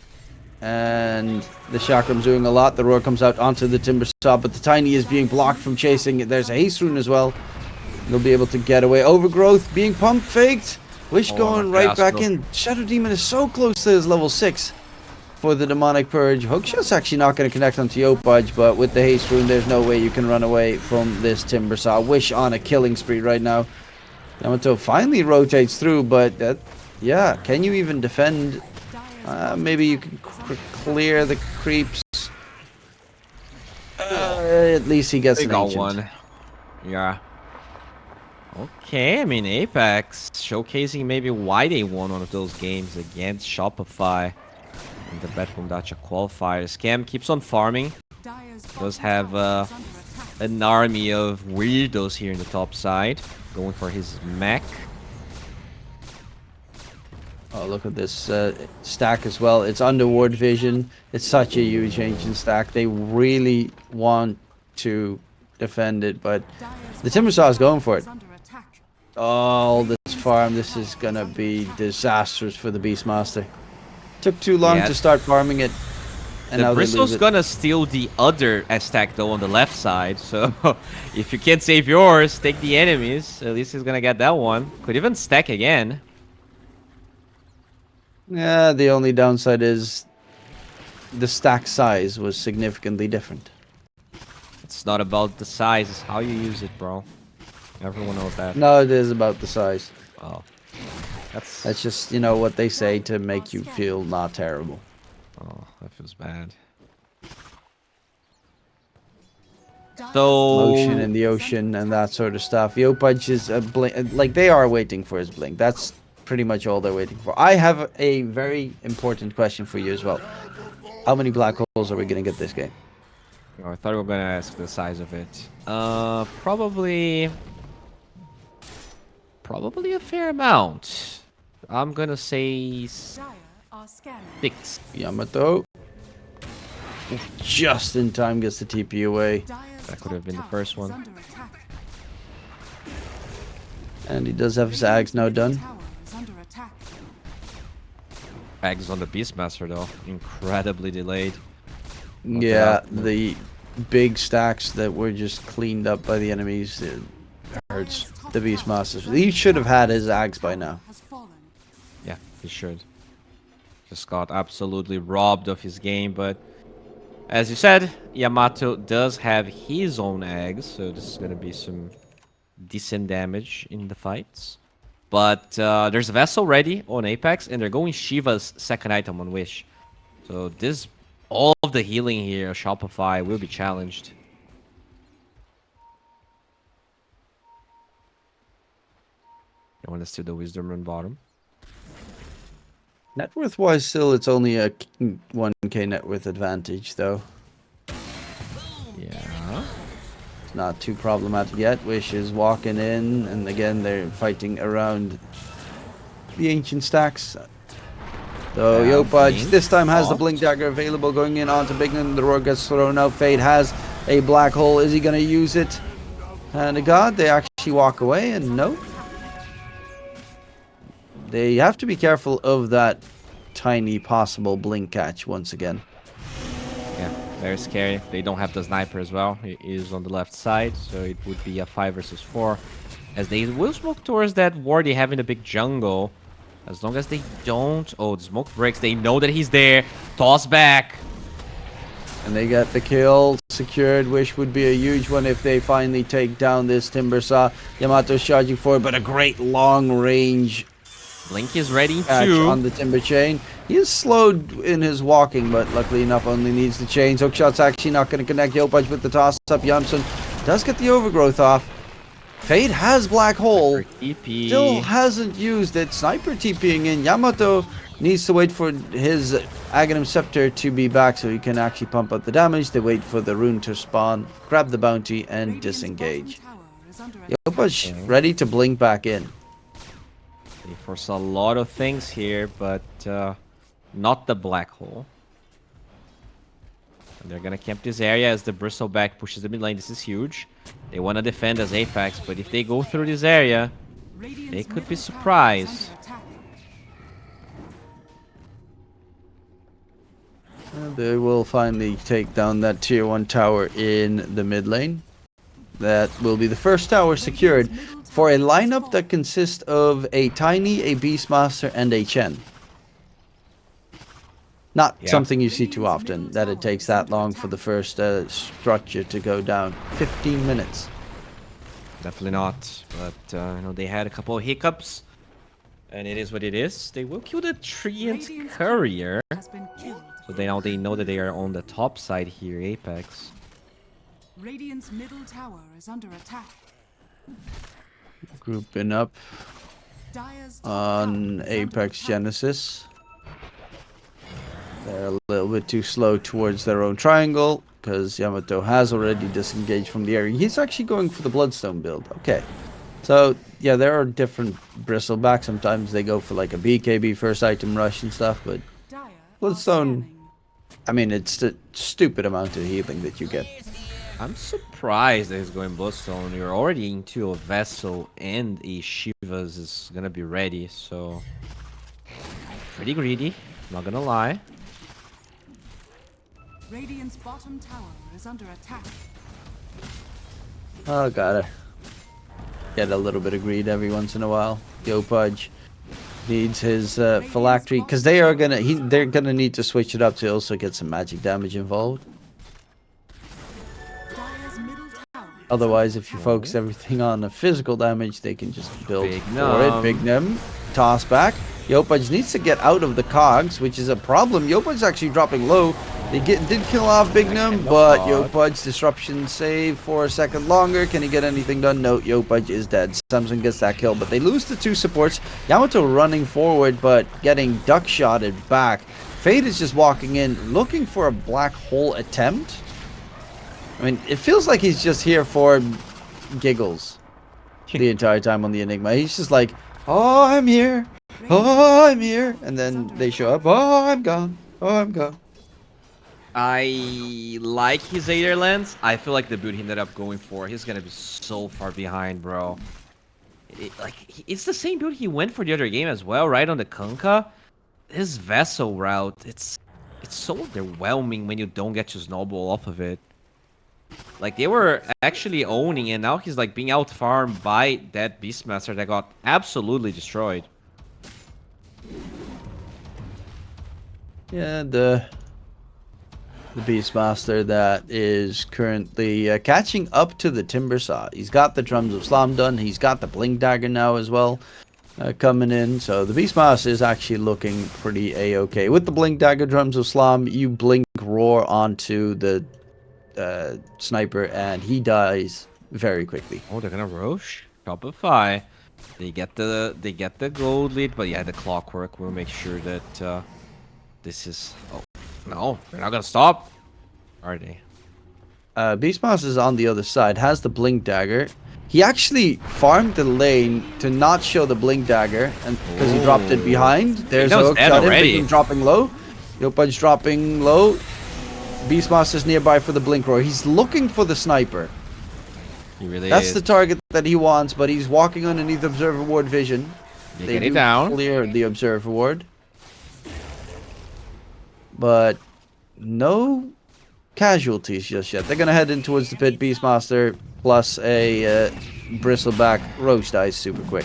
And the Chakram's doing a lot. The Roar comes out onto the Timber Saw, but the Tiny is being blocked from chasing. There's a Haste Rune as well. They'll be able to get away. Overgrowth being pump faked. Wish going right back in. Shadow Demon is so close to his level 6 for the Demonic Purge. Hookshot's actually not going to connect onto Yopaj, but with the Haste Rune, there's no way you can run away from this Timber Saw. Wish on a killing spree right now. Yamato finally rotates through, but yeah, can you even defend? Maybe you can clear the creeps. At least he gets They an got ancient. one. Yeah. Okay, I mean Apex showcasing maybe why they won one of those games against Shopify in the Bedroom Dacha qualifier. Scam keeps on farming. Does have an army of weirdos here in the top side, going for his mech. Oh, look at this stack as well. It's under ward vision. It's such a huge ancient stack. They really want to defend it, but the Timbersaw is going for it. All this farm, this is gonna be disastrous for the Beastmaster. Took too long Yeah. to start farming it, and The now they Bristle's lose it. gonna steal the other stack though on the left side, so if you can't save yours, take the enemies. At least he's gonna get that one. Could even stack again. Yeah, the only downside is the stack size was significantly different. It's not about the size, it's how you use it, bro. Everyone knows that. No, it is about the size. Oh. That's just, you know, what they say to make you feel not terrible. Oh, that feels bad. So Motion in the ocean and that sort of stuff. Yopaj is a blink, like they are waiting for his blink. That's pretty much all they're waiting for. I have a very important question for you as well. How many black holes are we gonna get this game? I thought we were gonna ask the size of it. Probably a fair amount. I'm gonna say 6. Yamato. Just in time gets the TP away. That could have been the first one. And he does have his Ags now done. Bags on the Beastmaster though, incredibly delayed. Yeah, the big stacks that were just cleaned up by the enemies, it hurts the Beastmasters. He should have had his Ags by now. Yeah, he should. Just got absolutely robbed of his game, but as you said, Yamato does have his own eggs, so this is gonna be some decent damage in the fights. But there's a vessel ready on Apex, and they're going Shiva's second item on Wish. So this, all of the healing here, Shopify will be challenged. I want to steal the Wisdom Rune bottom. Net worth wise, still it's only a 1k net worth advantage, though. Yeah. It's not too problematic yet. Wish is walking in, and again they're fighting around the ancient stacks. So Yopaj this time has the Blink Dagger available, going in onto Bignan. The Roar gets thrown out. Fade has a black hole. Is he going to use it? And a god, they actually walk away, and no. They have to be careful of that tiny possible blink catch once again. Yeah, very scary. They don't have the sniper as well. He is on the left side, so it would be a 5 versus 4. As they will smoke towards that ward they have in the big jungle. As long as they don't... Oh, the smoke breaks. They know that he's there. Toss back. And they get the kill secured, which would be a huge one if they finally take down this Timber Saw. Yamato's charging forward, but a great long range Blink is ready catch too. on the Timber Chain. He is slowed in his walking, but luckily enough only needs the chains. Hookshot's actually not going to connect. Yopaj with the toss-up. Yamsun does get the overgrowth off. Fade has Black Hole. TP. Still hasn't used it. Sniper TPing in. Yamato needs to wait for his Aghanim Scepter to be back so he can actually pump out the damage. They wait for the rune to spawn, grab the bounty, and Radiant's disengage. bottom tower is under attack. Yopaj ready to blink back in. They force a lot of things here, but not the Black Hole. And they're gonna camp this area as the Bristleback pushes the mid lane. This is huge. They want to defend as Apex, but if they go through this area, Radiant's they could be middle tower is surprised. under attack. They will finally take down that tier 1 tower in the mid lane. That will be the first tower secured for a lineup that consists of a Tiny, a Beastmaster, and a Chen. Not Yeah. something you see too often, that it takes that long for the first structure to go down. 15 minutes. Definitely not. But you know, they had a couple of hiccups, and it is what it is. They will kill the Treant Radiant's Courier, Has been killed. so they know that they are on the top side here, Apex. Radiant's middle tower is under attack. Grouping up Dire's top on tower is under Apex attack. Genesis. They're a little bit too slow towards their own triangle because Yamato has already disengaged from the area. He's actually going for the Bloodstone build. Okay. So, yeah, there are different Bristleback. Sometimes they go for like a BKB first item rush and stuff, but Dire are Bloodstone, scanning. I mean, it's the stupid amount of healing that you get. I'm surprised that he's going Bloodstone. You're already into a Vessel, and a Shivas is gonna be ready, so... Pretty greedy, not gonna lie. Radiant's bottom tower is under attack. Oh, gotta get a little bit of greed every once in a while. Yopaj needs his phylactery because they're gonna need to switch it up to also get some magic damage involved. Dire's middle tower. Otherwise, if you focus everything on the physical damage, they can just build Big for Num. it. Big Nim, toss back. Yopaj needs to get out of the cogs, which is a problem. Yopaj's actually dropping low. They did kill off Big Nim, but Yopaj disruption save for a second longer. Can he get anything done? No, Yopaj is dead. Samsung gets that kill, but they lose the 2 supports. Yamato running forward, but getting duck shotted back. Fade is just walking in, looking for a Black Hole attempt. I mean, it feels like he's just here for giggles the entire time on the Enigma. He's just like, oh, I'm here. Oh, I'm here. And then they show up. Oh, I'm gone. Oh, I'm gone. I like his Aether Lens. I feel like the build he ended up going for, he's gonna be so far behind, bro. It's the same build he went for the other game as well, right? On the Kunkka. His Vessel route, it's so underwhelming when you don't get your snowball off of it. Like, they were actually owning, and now he's like being out-farmed by that Beastmaster that got absolutely destroyed. Yeah, the Beastmaster that is currently catching up to the Timber Saw. He's got the Drums of Slam done. He's got the Blink Dagger now as well coming in. So the Beastmaster is actually looking pretty A-okay. With the Blink Dagger, Drums of Slam, you blink Roar onto the sniper and he dies very quickly. Oh, they're gonna Roche? Shopify. They get the gold lead, but yeah, the Clockwork will make sure that this is... Oh, no, they're not gonna stop. Are they? Beastmaster is on the other side, has the Blink Dagger. He actually farmed the lane to not show the Blink Dagger, and because he dropped it behind. There's a knows hook that shot in, already. Big Nim dropping low. Yopaj dropping low. Beastmaster's nearby for the Blink Roar. He's looking for the sniper. He really That's is. the target that he wants, but he's walking underneath Observer Ward vision. They They get it do down. clear the Observer Ward. But no casualties just yet. They're going to head in towards the pit. Beastmaster plus a Bristleback. Roach dies super quick.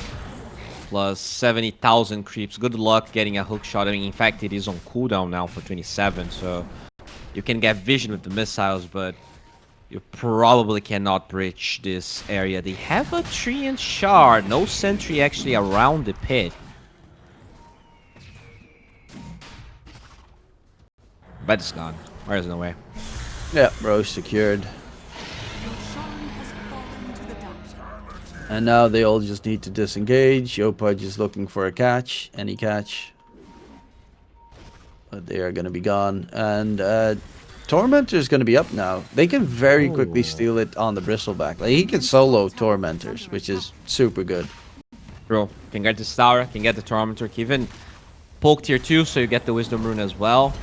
plus 70,000 creeps. Good luck getting a hook shot. I mean, in fact, it is on cooldown now for 27, so you can get vision with the missiles, but you probably cannot breach this area. They have a tree and shard. No sentry actually around the pit. But it's gone. There's no way. Yeah, Rose secured. Your shrine has fallen to the dark. And now they all just need to disengage. Yopaj is looking for a catch. Any catch. But they are going to be gone. And Tormentor is going to be up now. They can very quickly steal it on the Bristleback. Like, he can solo Tormentors, which is super good. Bro, can get the Tower, can get the Tormentor, can even poke tier 2, so you get the Wisdom Rune as well.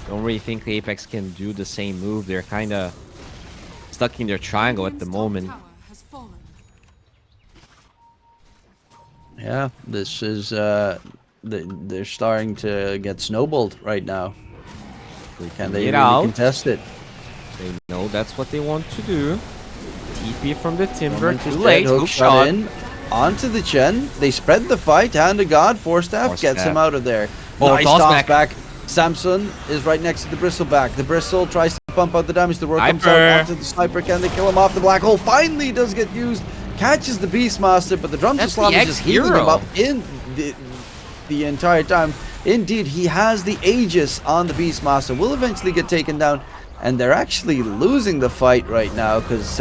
Don't really think the Apex can do the same move. They're kind of stuck in their triangle at the moment. Tower has fallen. Yeah, this is... they're starting to get snowballed right now. Can they Get really out. contest it? They know that's what they want to do. TP from the Timber, Tormentor's too dead, late, hook shot. in. Onto the Chen. They spread the fight. Hand of God. Forstaff gets him out of there. Oh, Nice toss toss back. back. Samson is right next to the Bristleback. The Bristle tries to pump out the damage. The roar comes Sniper. out onto the Sniper. Can they kill him off? The Black Hole finally does get used. Catches the Beastmaster, but the Drums of That's Slav the is just healing him ex-hero. up in the entire time. Indeed, he has the Aegis on the Beastmaster. Will eventually get taken down. And they're actually losing the fight right now because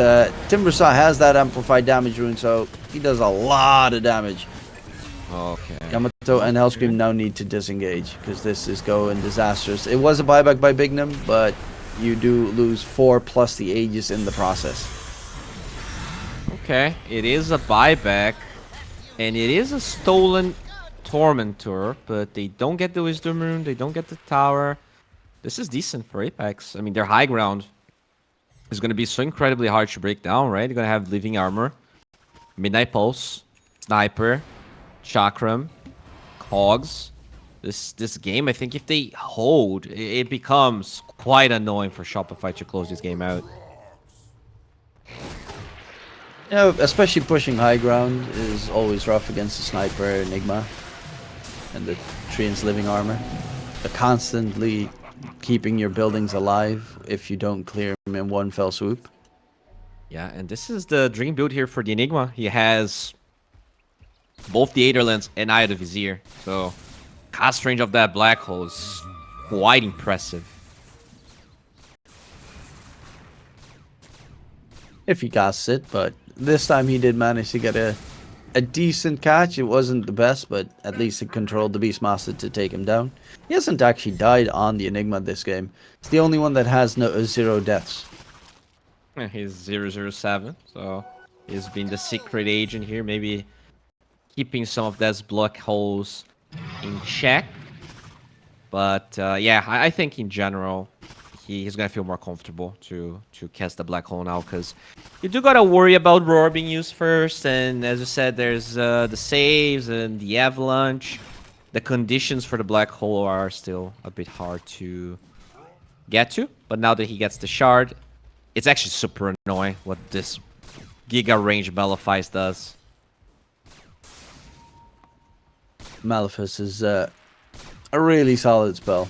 Timbersaw has that amplified damage rune, so he does a lot of damage. Okay. Yamato and Hellscream now need to disengage because this is going disastrous. It was a buyback by Bignum, but you do lose 4 plus the Aegis in the process. Okay, it is a buyback, and it is a stolen Tormentor, but they don't get the Wisdom Rune, they don't get the Tower. This is decent for Apex. I mean, their high ground is going to be so incredibly hard to break down, right? They're going to have Living Armor, Midnight Pulse, Sniper, Chakram, Cogs. This game, I think if they hold, it becomes quite annoying for Shopify to close this game out. Yeah, especially pushing high ground is always rough against the Sniper, Enigma, and the Treant's Living Armor. But constantly keeping your buildings alive if you don't clear them in one fell swoop. Yeah, and this is the dream build here for the Enigma. He has both the Aetherlands and Eye of the Vizier. So, cast range of that Black Hole is quite impressive. If he casts it, but this time he did manage to get a decent catch. It wasn't the best, but at least it controlled the Beastmaster to take him down. He hasn't actually died on the Enigma this game. It's the only one that has zero deaths. Yeah, he's 007, so he's been the secret agent here, maybe keeping some of those Black Holes in check. But yeah, I think in general, he's gonna feel more comfortable to cast the Black Hole now, because you do gotta worry about Roar being used first, and as you said, there's the saves and the Avalanche. The conditions for the Black Hole are still a bit hard to get to, but now that he gets the Shard, it's actually super annoying what this Giga range Malefice does. Malefice is a really solid spell.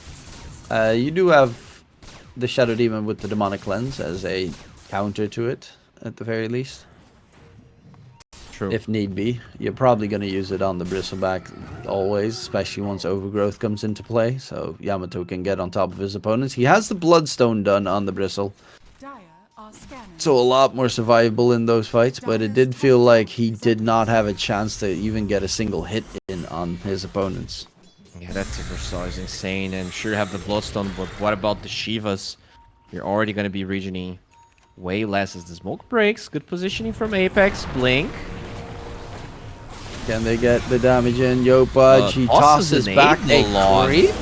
You do have the Shadow Demon with the Demonic Lens as a counter to it, at the very least. True. If need be. You're probably going to use it on the Bristleback always, especially once Overgrowth comes into play, so Yamato can get on top of his opponents. He has the Bloodstone done on the Bristle, Dire are scanning. so a lot more survivable in those fights, but it did feel like he did not have a chance to even get a single hit in on his opponents. Yeah, that Timbersaw is insane, and sure you have the Bloodstone, but what about the Shivas? You're already going to be regioning way less as the smoke breaks. Good positioning from Apex. Blink. Can they get the damage in? Yopaj, he tosses an back a Avalon. creep,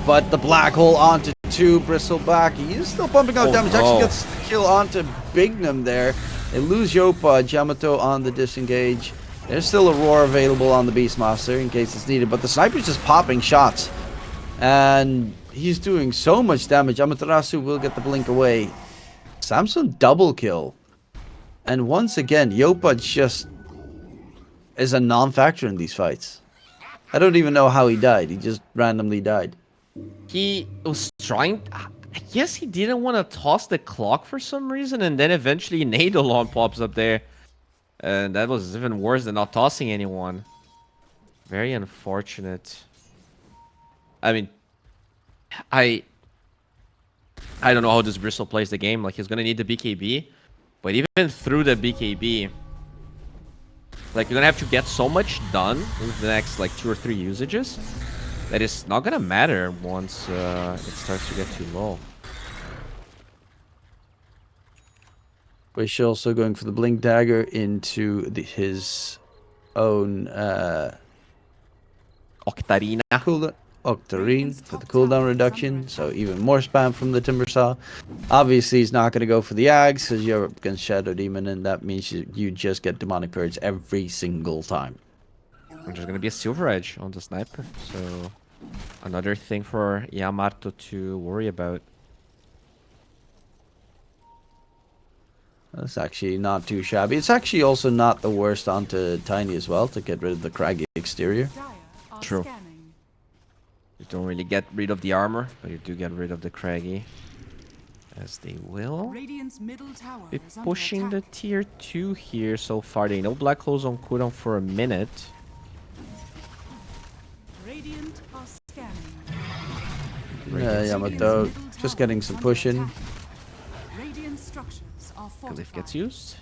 but the Black Hole onto 2 Bristleback. He is still pumping out damage. Actually gets the kill onto Bignum there. They lose Yopaj, Yamato on the disengage. There's still a Roar available on the Beastmaster in case it's needed, but the Sniper's just popping shots. And he's doing so much damage. Amaterasu will get the blink away. Samson double kill. And once again, Yopaj just is a non-factor in these fights. I don't even know how he died. He just randomly died. He was trying. I guess he didn't want to toss the clock for some reason, and then eventually Nadalon pops up there. And that was even worse than not tossing anyone. Very unfortunate. I mean, I don't know how this Bristle plays the game. Like, he's gonna need the BKB. But even through the BKB, like, you're gonna have to get so much done in the next, like, 2 or 3 usages that it's not gonna matter once it starts to get too low. Wish also going for the Blink Dagger into his own Octarina. cooldown. Octarine for the cooldown reduction, so even more spam from the Timber Saw. Obviously, he's not going to go for the Ags because you're up against Shadow Demon, and that means you just get Demonic Purge every single time. And there's gonna be a Silver Edge on the Sniper, so another thing for Yamato to worry about. That's actually not too shabby. It's actually also not the worst onto Tiny as well to get rid of the craggy exterior. Dire are True. scanning. You don't really get rid of the armor, but you do get rid of the craggy. As they will Radiant's middle tower be is under pushing the attack. tier 2 here so far. They know Black Hole's on cooldown for a minute. Radiant are scanning. Yamato just getting some push in. Radiant structures are Glyph fortified. gets used.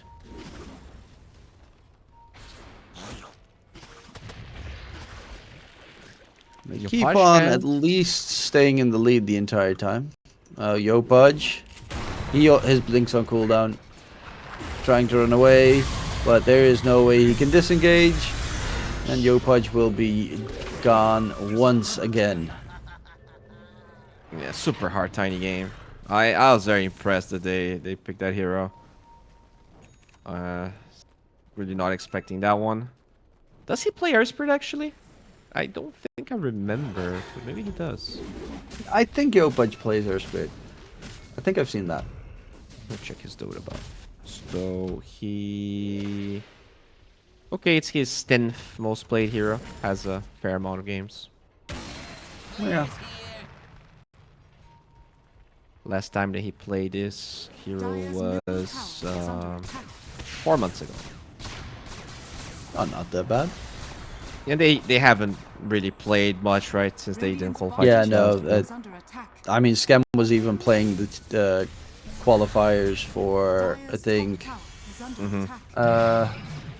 They Your keep Pudge on can- at least staying in the lead the entire time. Yo Pudge, his Blink's on cooldown, trying to run away, but there is no way he can disengage, and Yo Pudge will be gone once again. Yeah, super hard Tiny game. I was very impressed that they picked that hero. Really not expecting that one. Does he play Airspeed actually? I don't think I remember, but maybe he does. I think Yo Pudge plays Airspeed. I think I've seen that. Let's check his Dota buff. So he... Okay, it's his 10th most played hero. Has a fair amount of games. Yeah. Last time that he played this hero Dire's middle was tower is under attack. 4 months ago. Oh, not that bad. And they haven't really played much, right, since they didn't qualify. Yeah, to no, 2000. Is under attack. I mean, Schem was even playing the qualifiers for, I Dire's think, top tower is under attack.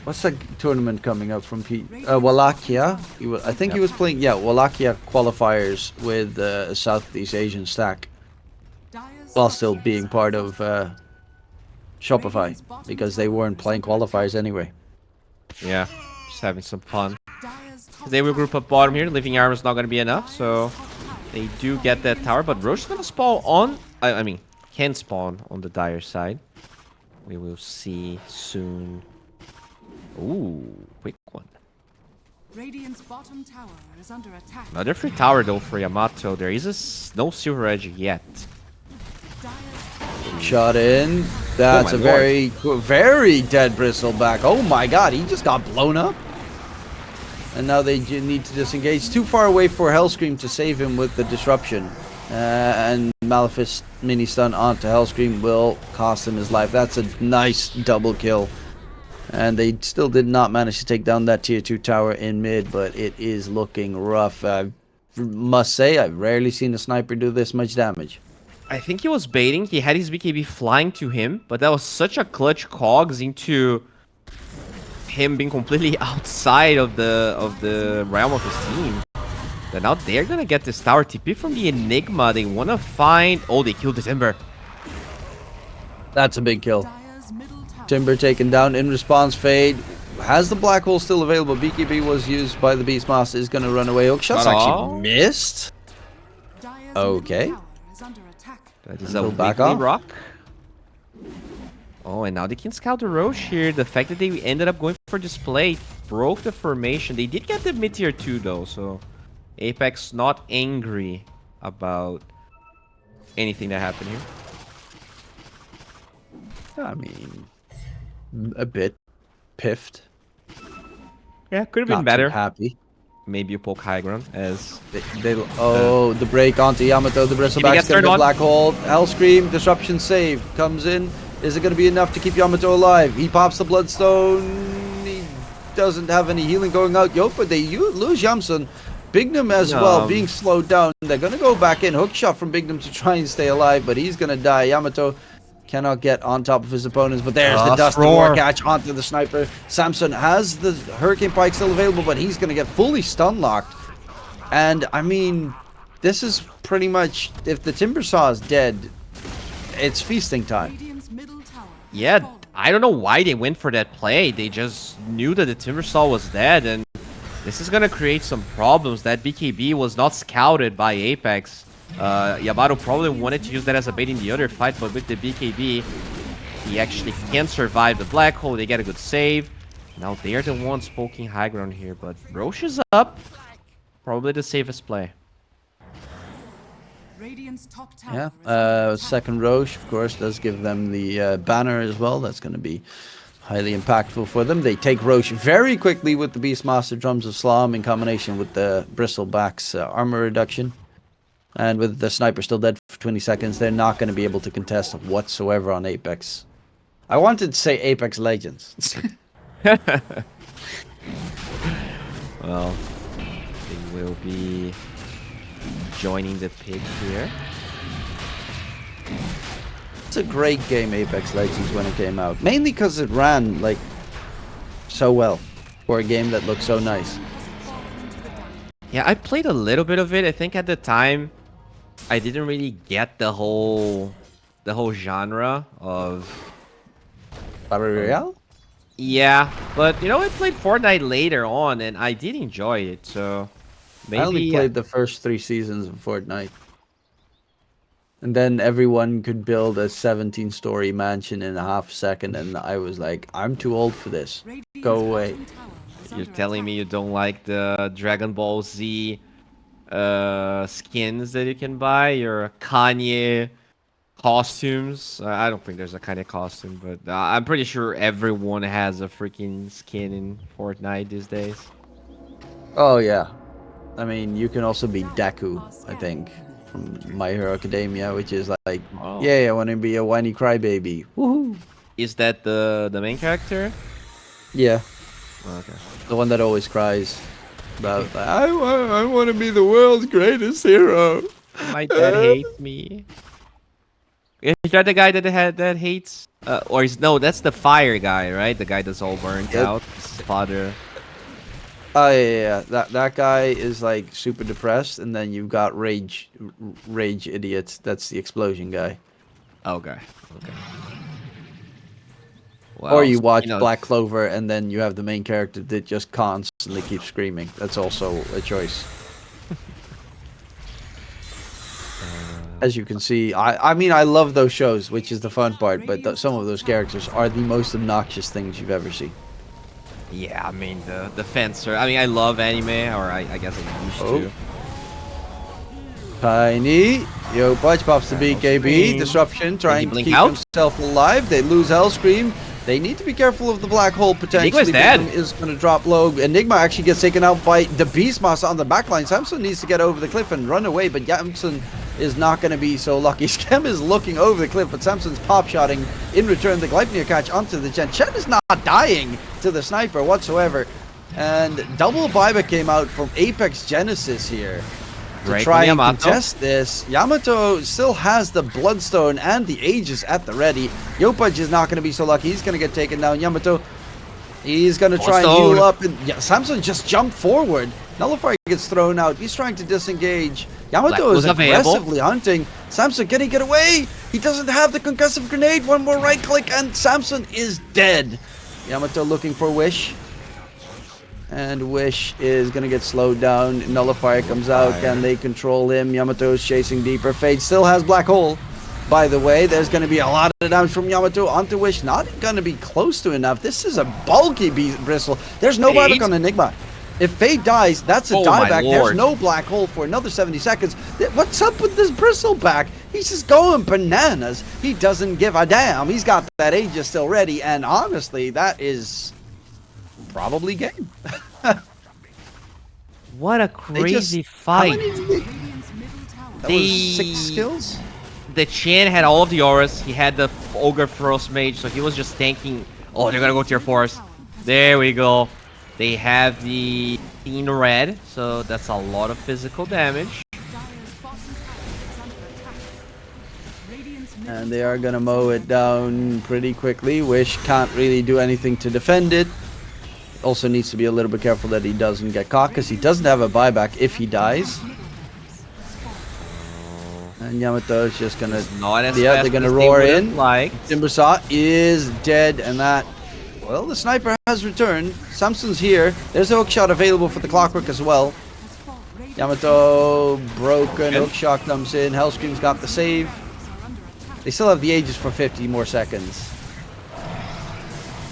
what's that tournament coming up from Wallachia? I think he was playing, Wallachia qualifiers with a Southeast Asian stack Dire's while still structures being are part of fortified. Shopify because they weren't playing qualifiers anyway. Yeah, just having some fun. Dire's top They will tower group up bottom here. Living armor's not going to be enough, so Dire's top tower they do get that tower. But Roche's going to spawn on... I mean, can spawn on the Dire side. We will see soon. Ooh, quick one. Radiant's bottom tower is under attack. Another free tower though for Yamato. There is no Silver Edge yet. Dire's Shot in. That's Oh a my very, very dead Bristleback. Oh my god, he just got blown up. And now they need to disengage. Too far away for Hellscream to save him with the disruption. And Malefice mini stun onto Hellscream will cost him his life. That's a nice double kill. And they still did not manage to take down that tier 2 tower in mid, but it is looking rough. I must say, I've rarely seen a sniper do this much damage. I think he was baiting. He had his BKB flying to him, but that was such a clutch cogs into him being completely outside of the realm of his team. That now they're gonna get this tower TP from the Enigma. They wanna find... Oh, they killed the Timber. That's a big kill. Dire's middle tower. Timber taken down in response. Fade has the black hole still available. BKB was used by the Beastmaster. Is going to run away. Hookshot's Not actually all. missed. Dire's Okay. middle tower is under attack. That is Go a back wiggly off. rock. Oh, and now they can scout the Roche here. The fact that they ended up going for display broke the formation. They did get the mid-tier 2 though, so Apex not angry about anything that happened here. I mean, a bit piffed. Yeah, could have Not been too better. happy. Maybe you poke high ground as The break onto Yamato. The bristleback's gets gonna turned go on. black hole. Hellscream, disruption save comes in. Is it gonna be enough to keep Yamato alive? He pops the bloodstone. He doesn't have any healing going out. But they lose Yamsun. Bignum as well being slowed down. They're gonna go back in. Hook shot from Bignum to try and stay alive, but he's gonna die. Yamato cannot get on top of his opponents, but there's the dust roar catch onto the sniper. Samson has the Hurricane Pike still available, but he's gonna get fully stun locked. And I mean, this is pretty much, if the Timber Saw is dead, it's feasting time. Radiant's middle tower. Yeah, I don't know why they went for that play. They just knew that the Timbersaw was dead, and this is gonna create some problems. That BKB was not scouted by Apex. Yamato probably wanted to use that as a bait in the other fight, but with the BKB, he actually can survive the black hole. They get a good save. Now they're the ones poking high ground here, but Roche is up. Probably the safest play. Radiant's top tower. Yeah, is under attack. second Roche, of course, does give them the banner as well. That's going to be highly impactful for them. They take Roche very quickly with the Beastmaster Drums of Slam in combination with the Bristleback's armor reduction. And with the sniper still dead for 20 seconds, they're not going to be able to contest whatsoever on Apex. I wanted to say Apex Legends. Well, they will be joining the pit here. It's a great game, Apex Legends, when it came out. Mainly because it ran, like, so well for a game that looked so nice. Yeah, I played a little bit of it. I think at the time, I didn't really get the whole genre of. Battle Royale? Yeah, but you know, I played Fortnite later on, and I did enjoy it. So maybe I only played the first 3 seasons of Fortnite. And then everyone could build a 17-story mansion in a half second, and I was like, I'm too old for this. Radiant's Go away. bottom tower is You're under telling me you attack. don't like the Dragon Ball Z skins that you can buy, your Kanye costumes. I don't think there's a Kanye costume, but I'm pretty sure everyone has a freaking skin in Fortnite these days. Oh, yeah. I mean, you can also be Deku, I think, from My Hero Academia, which is like, Oh. yeah, I want to be a whiny crybaby. Woohoo! Is that the main character? Yeah, Okay. the one that always cries about, I want to be the world's greatest hero. My dad hates me. Is that the guy that hates? Or is no? That's the fire guy, right? The guy that's all burnt Yep. out. His father. Oh yeah. That guy is like super depressed, and then you've got rage idiot. That's the explosion guy. Okay. Okay. Or you watch speaking of- Black Clover, and then you have the main character that just constantly keeps screaming. That's also a choice. As you can see, I mean, I love those shows, which is the fun part, but some of those characters are the most obnoxious things you've ever seen. Yeah, I mean the fencer. I mean, I love anime, or I guess I used Oh. to. Tiny, yo, Budge pops the BKB, Scream. disruption, trying to blink keep out? himself alive. They lose Hellscream. They need to be careful of the black hole potentially. Enigma's dead. Bignum is going to drop low. Enigma actually gets taken out by the Beastmaster on the backline. Samson needs to get over the cliff and run away, but Yamson is not going to be so lucky. Skem is looking over the cliff, but Samson's pop-shotting in return. The Gleipnir catch onto the Chen. Chen is not dying to the sniper whatsoever. And double buyback came out from Apex Genesis here to Great try from and Yamato. contest this. Yamato still has the Bloodstone and the Aegis at the ready. Yopaj is not going to be so lucky. He's going to get taken down. Yamato, he's going to try and Bloodstone. heal up. And yeah, Samson just jumped forward. Nullifier gets thrown out. He's trying to disengage. Yamato Black is was available. aggressively hunting. Samson, can he get away? He doesn't have the concussive grenade. One more right click and Samson is dead. Yamato looking for Wish. And Wish is going to get slowed down. Nullifier comes out. Can they control him? Yamato is chasing deeper. Fade still has Black Hole. By the way, there's going to be a lot of damage from Yamato onto Wish. Not going to be close to enough. This is a bulky bristle. There's no Fade? buyback on Enigma. If Fade dies, that's a Oh my dieback. There's lord. no Black Hole for another 70 seconds. What's up with this bristleback? He's just going bananas. He doesn't give a damn. He's got that Aegis still ready. And honestly, that is probably game. What a crazy fight. Radiant's middle tower. That was 6 skills? The Chan had all of the auras. He had the Ogre Frost Mage, so he was just tanking. Oh, they're gonna go tier 4s. There we go. They have the in red, so that's a lot of physical damage. Dire's bottom tower is under attack. Radiant's middle And they are gonna mow it down pretty quickly. Wish can't really do anything to defend it. Also needs to be a little bit careful that he doesn't get caught, because he doesn't have a buyback if he dies. And Yamato is just gonna... Not as Yeah, fast they're gonna as they roar would've in. liked. Timbersaw is dead, and that... Well, the sniper has returned. Samson's here. There's a hookshot available for the Clockwork as well. has fallen. Radiant's Yamato broken. Good. Hookshot comes in. Hellscream's got the save. are under attack. They still have the Aegis for 50 more seconds.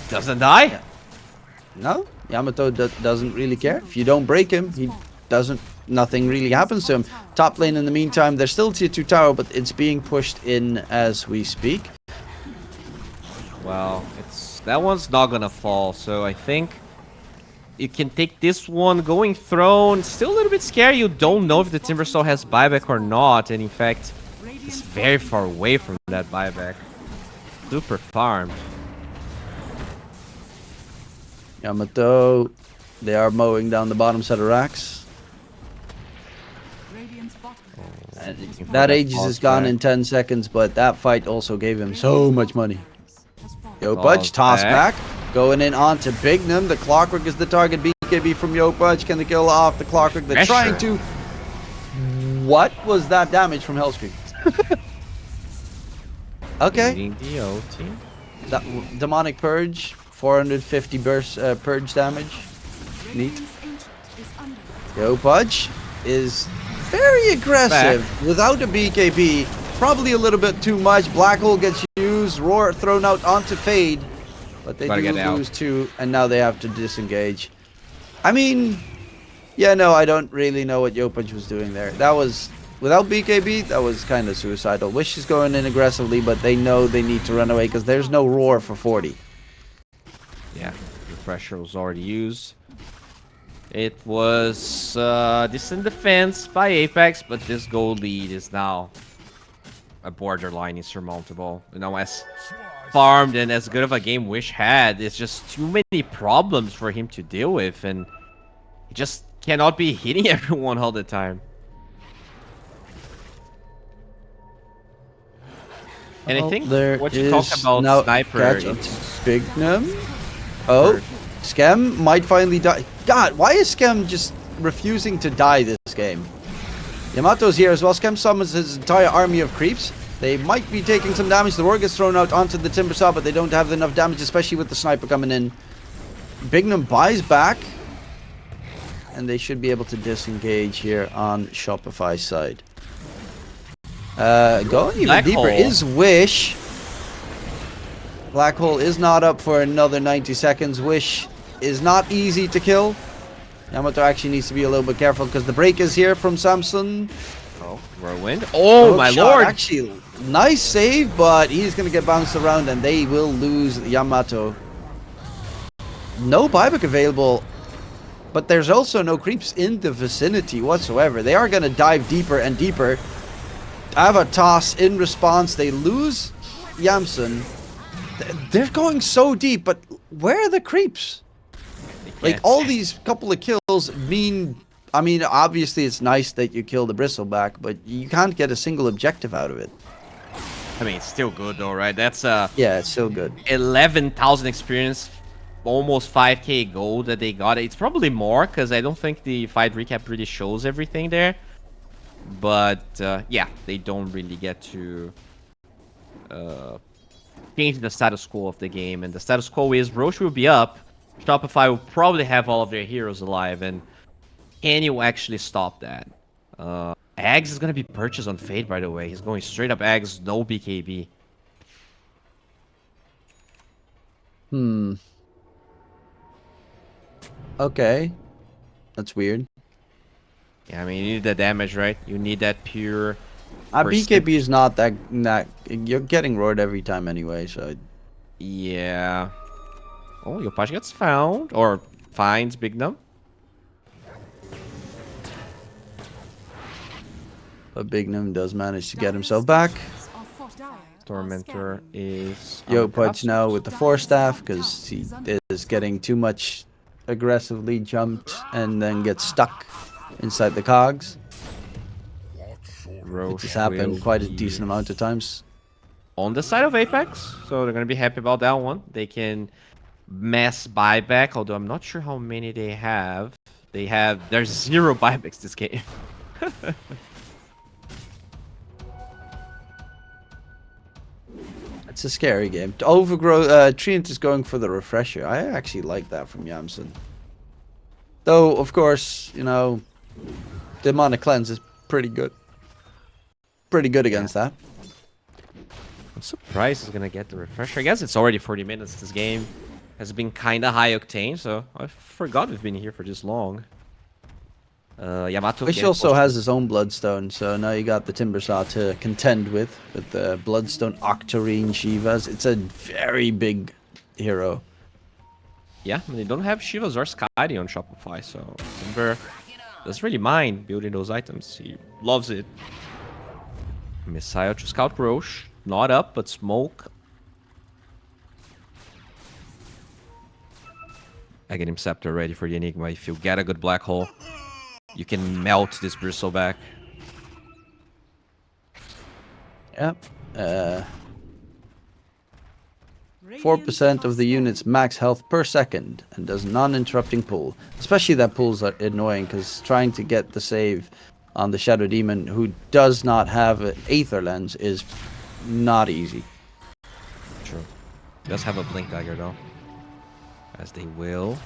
Doesn't die? No, Yamato doesn't really care. If you don't break him, he doesn't. Nothing really happens to him. Top lane in the meantime, they're still tier 2 tower, but it's being pushed in as we speak. Well, that one's not gonna fall, so I think you can take this one. Going throne, still a little bit scary. You don't know if the Timbersaw has buyback or not, and in fact, it's very far away from that buyback. Super farmed. Yamato, they are mowing down the bottom set of racks. Radiant's bottom And for that that Aegis is pause gone back. in 10 seconds, but that fight also gave him so much money. has fallen. Yo, Pause Budge, toss back. back. Going in onto Bignum. The Clockwork is the target. BKB from Yo Budge. Can they kill off the Clockwork? They're trying to. What was that damage from Hellscream? Okay. Leading the OT. That demonic purge, 450 burst purge damage. Neat. Radiant's ancient is under attack. Yo Budge is very aggressive without a BKB. Probably a little bit too much. Black hole gets used. Roar thrown out onto Fade, but they Gotta do get out. lose 2, and now they have to disengage. I mean, yeah, no, I don't really know what Yo Budge was doing there. That was without BKB. That was kind of suicidal. Wish is going in aggressively, but they know they need to run away because there's no Roar for 40. Yeah, refresher was already used. It was decent defense by Apex, but this goal lead is now a borderline insurmountable. You know, as farmed and as good of a game Wish had, it's just too many problems for him to deal with, and he just cannot be hitting everyone all the time. And I think what you talked about, now Sniper, catching Bignum. Oh, Skem might finally die. God, why is Skem just refusing to die this game? Yamato's here as well. Skem summons his entire army of creeps. They might be taking some damage. The Roar gets thrown out onto the Timbersaw, but they don't have enough damage, especially with the Sniper coming in. Bignum buys back, and they should be able to disengage here on Shopify's side. Going even Black deeper hole. is Wish. Black Hole is not up for another 90 seconds. Wish is not easy to kill. Yamato actually needs to be a little bit careful because the break is here from Samson. Oh, whirlwind. Oh, my Hookshot, lord. Actually, nice save, but he's going to get bounced around and they will lose Yamato. No buyback available, but there's also no creeps in the vicinity whatsoever. They are going to dive deeper and deeper. Have a toss in response. They lose Yamson. They're going so deep, but where are the creeps? Like, all these couple of kills mean... I mean, obviously it's nice that you kill the Bristleback, but you can't get a single objective out of it. I mean, it's still good though, right? That's Yeah, it's still good. 11,000 experience, almost 5k gold that they got. It's probably more because I don't think the fight recap really shows everything there. But yeah, they don't really get to change the status quo of the game, and the status quo is Roche will be up, Shopify will probably have all of their heroes alive, and can you actually stop that? Ags is gonna be purchased on Fade, by the way. He's going straight up Ags, no BKB. Okay. That's weird. Yeah, I mean, you need the damage, right? You need that pure... BKB is not that... You're getting roared every time anyway, so... Yeah. Oh, Yopashi gets found. Or finds Bignum. But Big Nim does manage to get himself back. Are fortified. Tormentor is... Yopaj now with the Force Staff because he is getting too much aggressively jumped and then gets stuck inside the cogs. Which has happened quite a decent amount of times. On the side of Apex, so they're gonna be happy about that one. They can mass buyback, although I'm not sure how many they have. There's 0 buybacks this game. It's a scary game. Overgrow, Treant is going for the refresher. I actually like that from Yamsen. Though, of course, you know, Demonic Cleanse is pretty good. Pretty good against that. I'm surprised he's gonna get the refresher. I guess it's already 40 minutes. This game has been kind of high octane, so I forgot we've been here for this long. Yamato. Wish also has his own Bloodstone, so now you got the Timbersaw to contend with the Bloodstone Octarine Shivas. It's a very big hero. Yeah, I mean, they don't have Shivas or Skadi on Shopify, so Timber doesn't really mind building those items. He loves it. Missile to scout Roche. Not up, but smoke. Aghanim Scepter ready for the Enigma. If you get a good black hole, you can melt this Bristleback. Yep. 4% of the unit's max health per second and does non-interrupting pull. Especially that pulls are annoying because trying to get the save on the Shadow Demon who does not have an Aether Lens is not easy. True. Does have a Blink Dagger though. As they will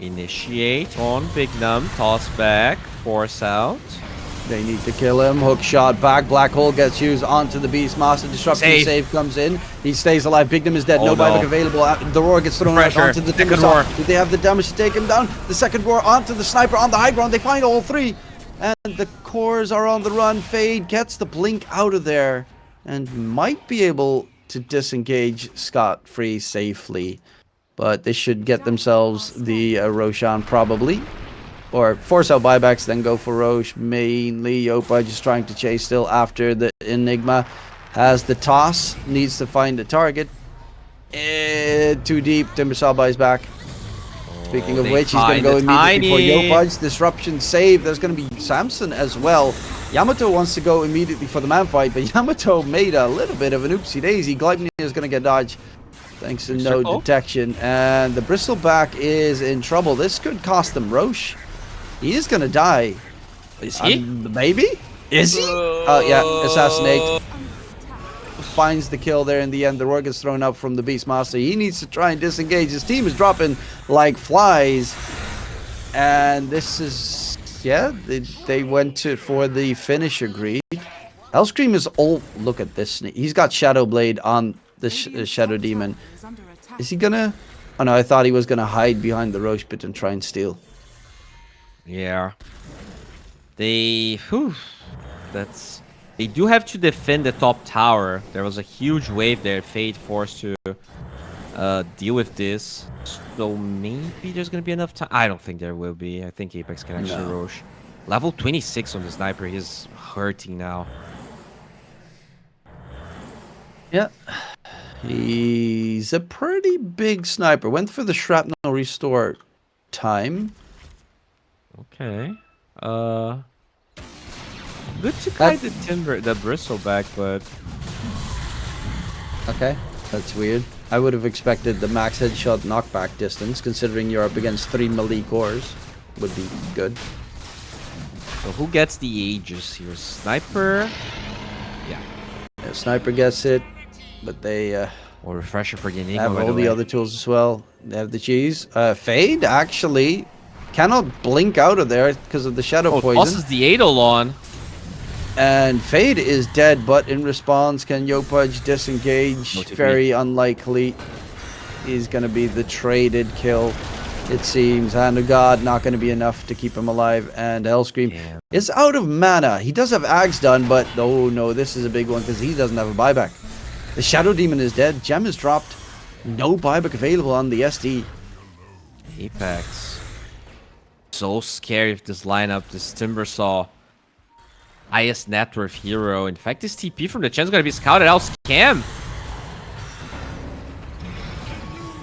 initiate on Big Num. Toss back. Force out. They need to kill him. Hook shot back. Black hole gets used onto the Beastmaster. Disruption save comes in. He stays alive. Big Nim is dead. Oh, no no. buyback available. The roar gets thrown out onto the Second Timbersaw. roar. Do they have the damage to take him down? The second roar onto the sniper on the high ground. They find all three. And the cores are on the run. Fade gets the blink out of there. And might be able to disengage scot-free safely. But they should get themselves the Roshan probably. Or force out buybacks, then go for Roche. Mainly Yopa just trying to chase still after the Enigma. Has the toss, needs to find the target. Too deep, Timbersaw buys back. Speaking of which, he's going to go immediately for Yopaj. Disruption save. There's going to be Samson as well. Yamato wants to go immediately for the man fight, but Yamato made a little bit of an oopsie daisy. Gleipnir is going to get dodged thanks to no detection. And the Bristleback is in trouble. This could cost them Roche. He is going to die. Is he? Maybe? Is he? Oh, yeah. Assassinate. Finds the kill there in the end. The roar gets thrown up from the Beastmaster. He needs to try and disengage. His team is dropping like flies. And this is... Yeah, they went for the finish agreed. Hellscream is all... Look at this. He's got Shadow Blade on the Shadow Demon. Is he gonna... Oh no, I thought he was gonna hide behind the Roche pit and try and steal. Yeah. They do have to defend the top tower. There was a huge wave there. Fate forced to deal with this. So maybe there's gonna be enough time. I don't think there will be. I think Apex can actually Roche. Level 26 on the sniper. He's hurting now. Yeah. He's a pretty big sniper. Went for the shrapnel restore time. Okay. Good to kite the Bristleback, but okay, that's weird. I would have expected the max headshot knockback distance, considering you're up against 3 melee cores. Would be good. So who gets the Aegis here? Sniper? Yeah. Sniper gets it, but they or refresher for the Enigma, have all the other tools as well. They have the cheese. Fade actually cannot blink out of there because of the shadow poison. Tosses the Eidolon. And Fade is dead, but in response, can Yopaj disengage? Very unlikely. He's going to be the traded kill, it seems. Hand of God, not going to be enough to keep him alive. And Hellscream is out of mana. He does have Ags done, but oh no, this is a big one because he doesn't have a buyback. The Shadow Demon is dead. Gem is dropped. No buyback available on the SD. Apex. So scary if this lineup, this Timbersaw. highest net worth hero. In fact, this TP from the Chen's gonna be scouted out. Scam.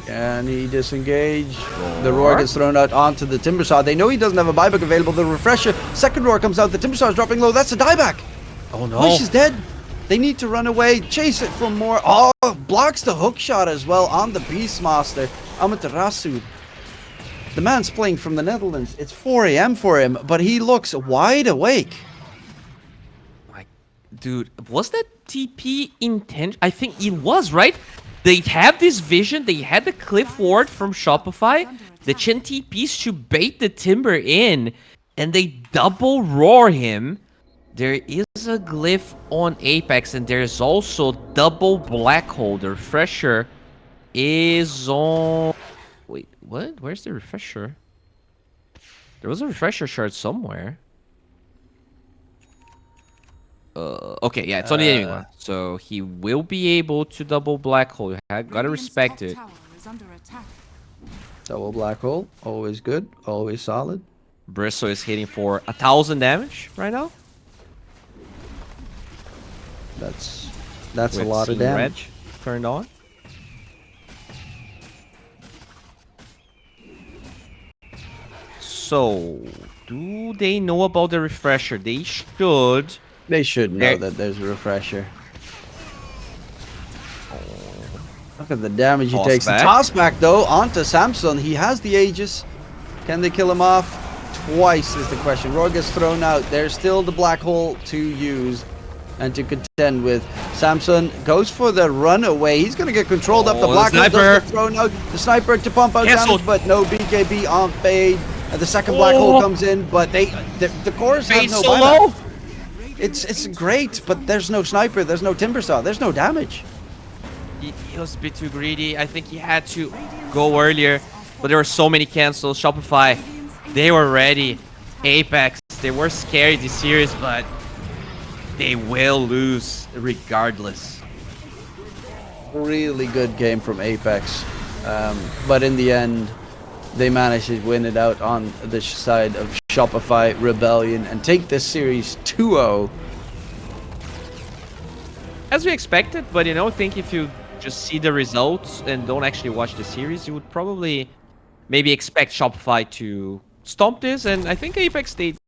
And he disengaged. The roar gets thrown out onto the Timbersaw. They know he doesn't have a buyback available. The refresher. Second roar comes out. The Timbersaw is dropping low. That's a dieback. Oh no. Wish is dead. They need to run away. Chase it for more. Oh, blocks the hook shot as well on the Beastmaster. Amaterasu. The man's playing from the Netherlands. It's 4 a.m. for him, but he looks wide awake. My dude, was that TP intent? I think it was, right? They have this vision. They had the cliff ward from Shopify. The Chen TPs to bait the Timber in, and they double roar him. There is a glyph on Apex, and there's also double black hole. The refresher is on. Wait, what? Where's the refresher? There was a refresher shard somewhere. Okay, yeah, it's on the enemy one. So he will be able to double black hole. You gotta respect it. Double black hole. Always good. Always solid. Bristle is hitting for 1,000 damage right now. That's a With lot of Seeing Red damage. turned on. So, do they know about the refresher? They should. They should know There- that there's a refresher. Look at the damage he Toss takes. back. The toss back though onto Samson. He has the Aegis. Can they kill him off? Twice is the question. Roar gets thrown out. There's still the black hole to use and to contend with. Samson goes for the runaway. He's gonna get controlled up. The Oh, the black hole does sniper. get thrown out. The sniper to pump out Cancelled. damage, but no BKB on Fade. And the second black hole Oh. comes in, but the cores have Fade no so buyback. low. It's great, but there's no sniper, there's no Timbersaw, there's no damage. He was a bit too greedy. I think he had to go earlier, but there were so many cancels. Shopify, they were ready. Apex, they were scary this series, but they will lose regardless. Really good game from Apex, but in the end, they managed to win it out on the side of Shopify Rebellion and take this series 2-0. As we expected, but I think if you just see the results and don't actually watch the series, you would probably maybe expect Shopify to stomp this, and I think Apex stayed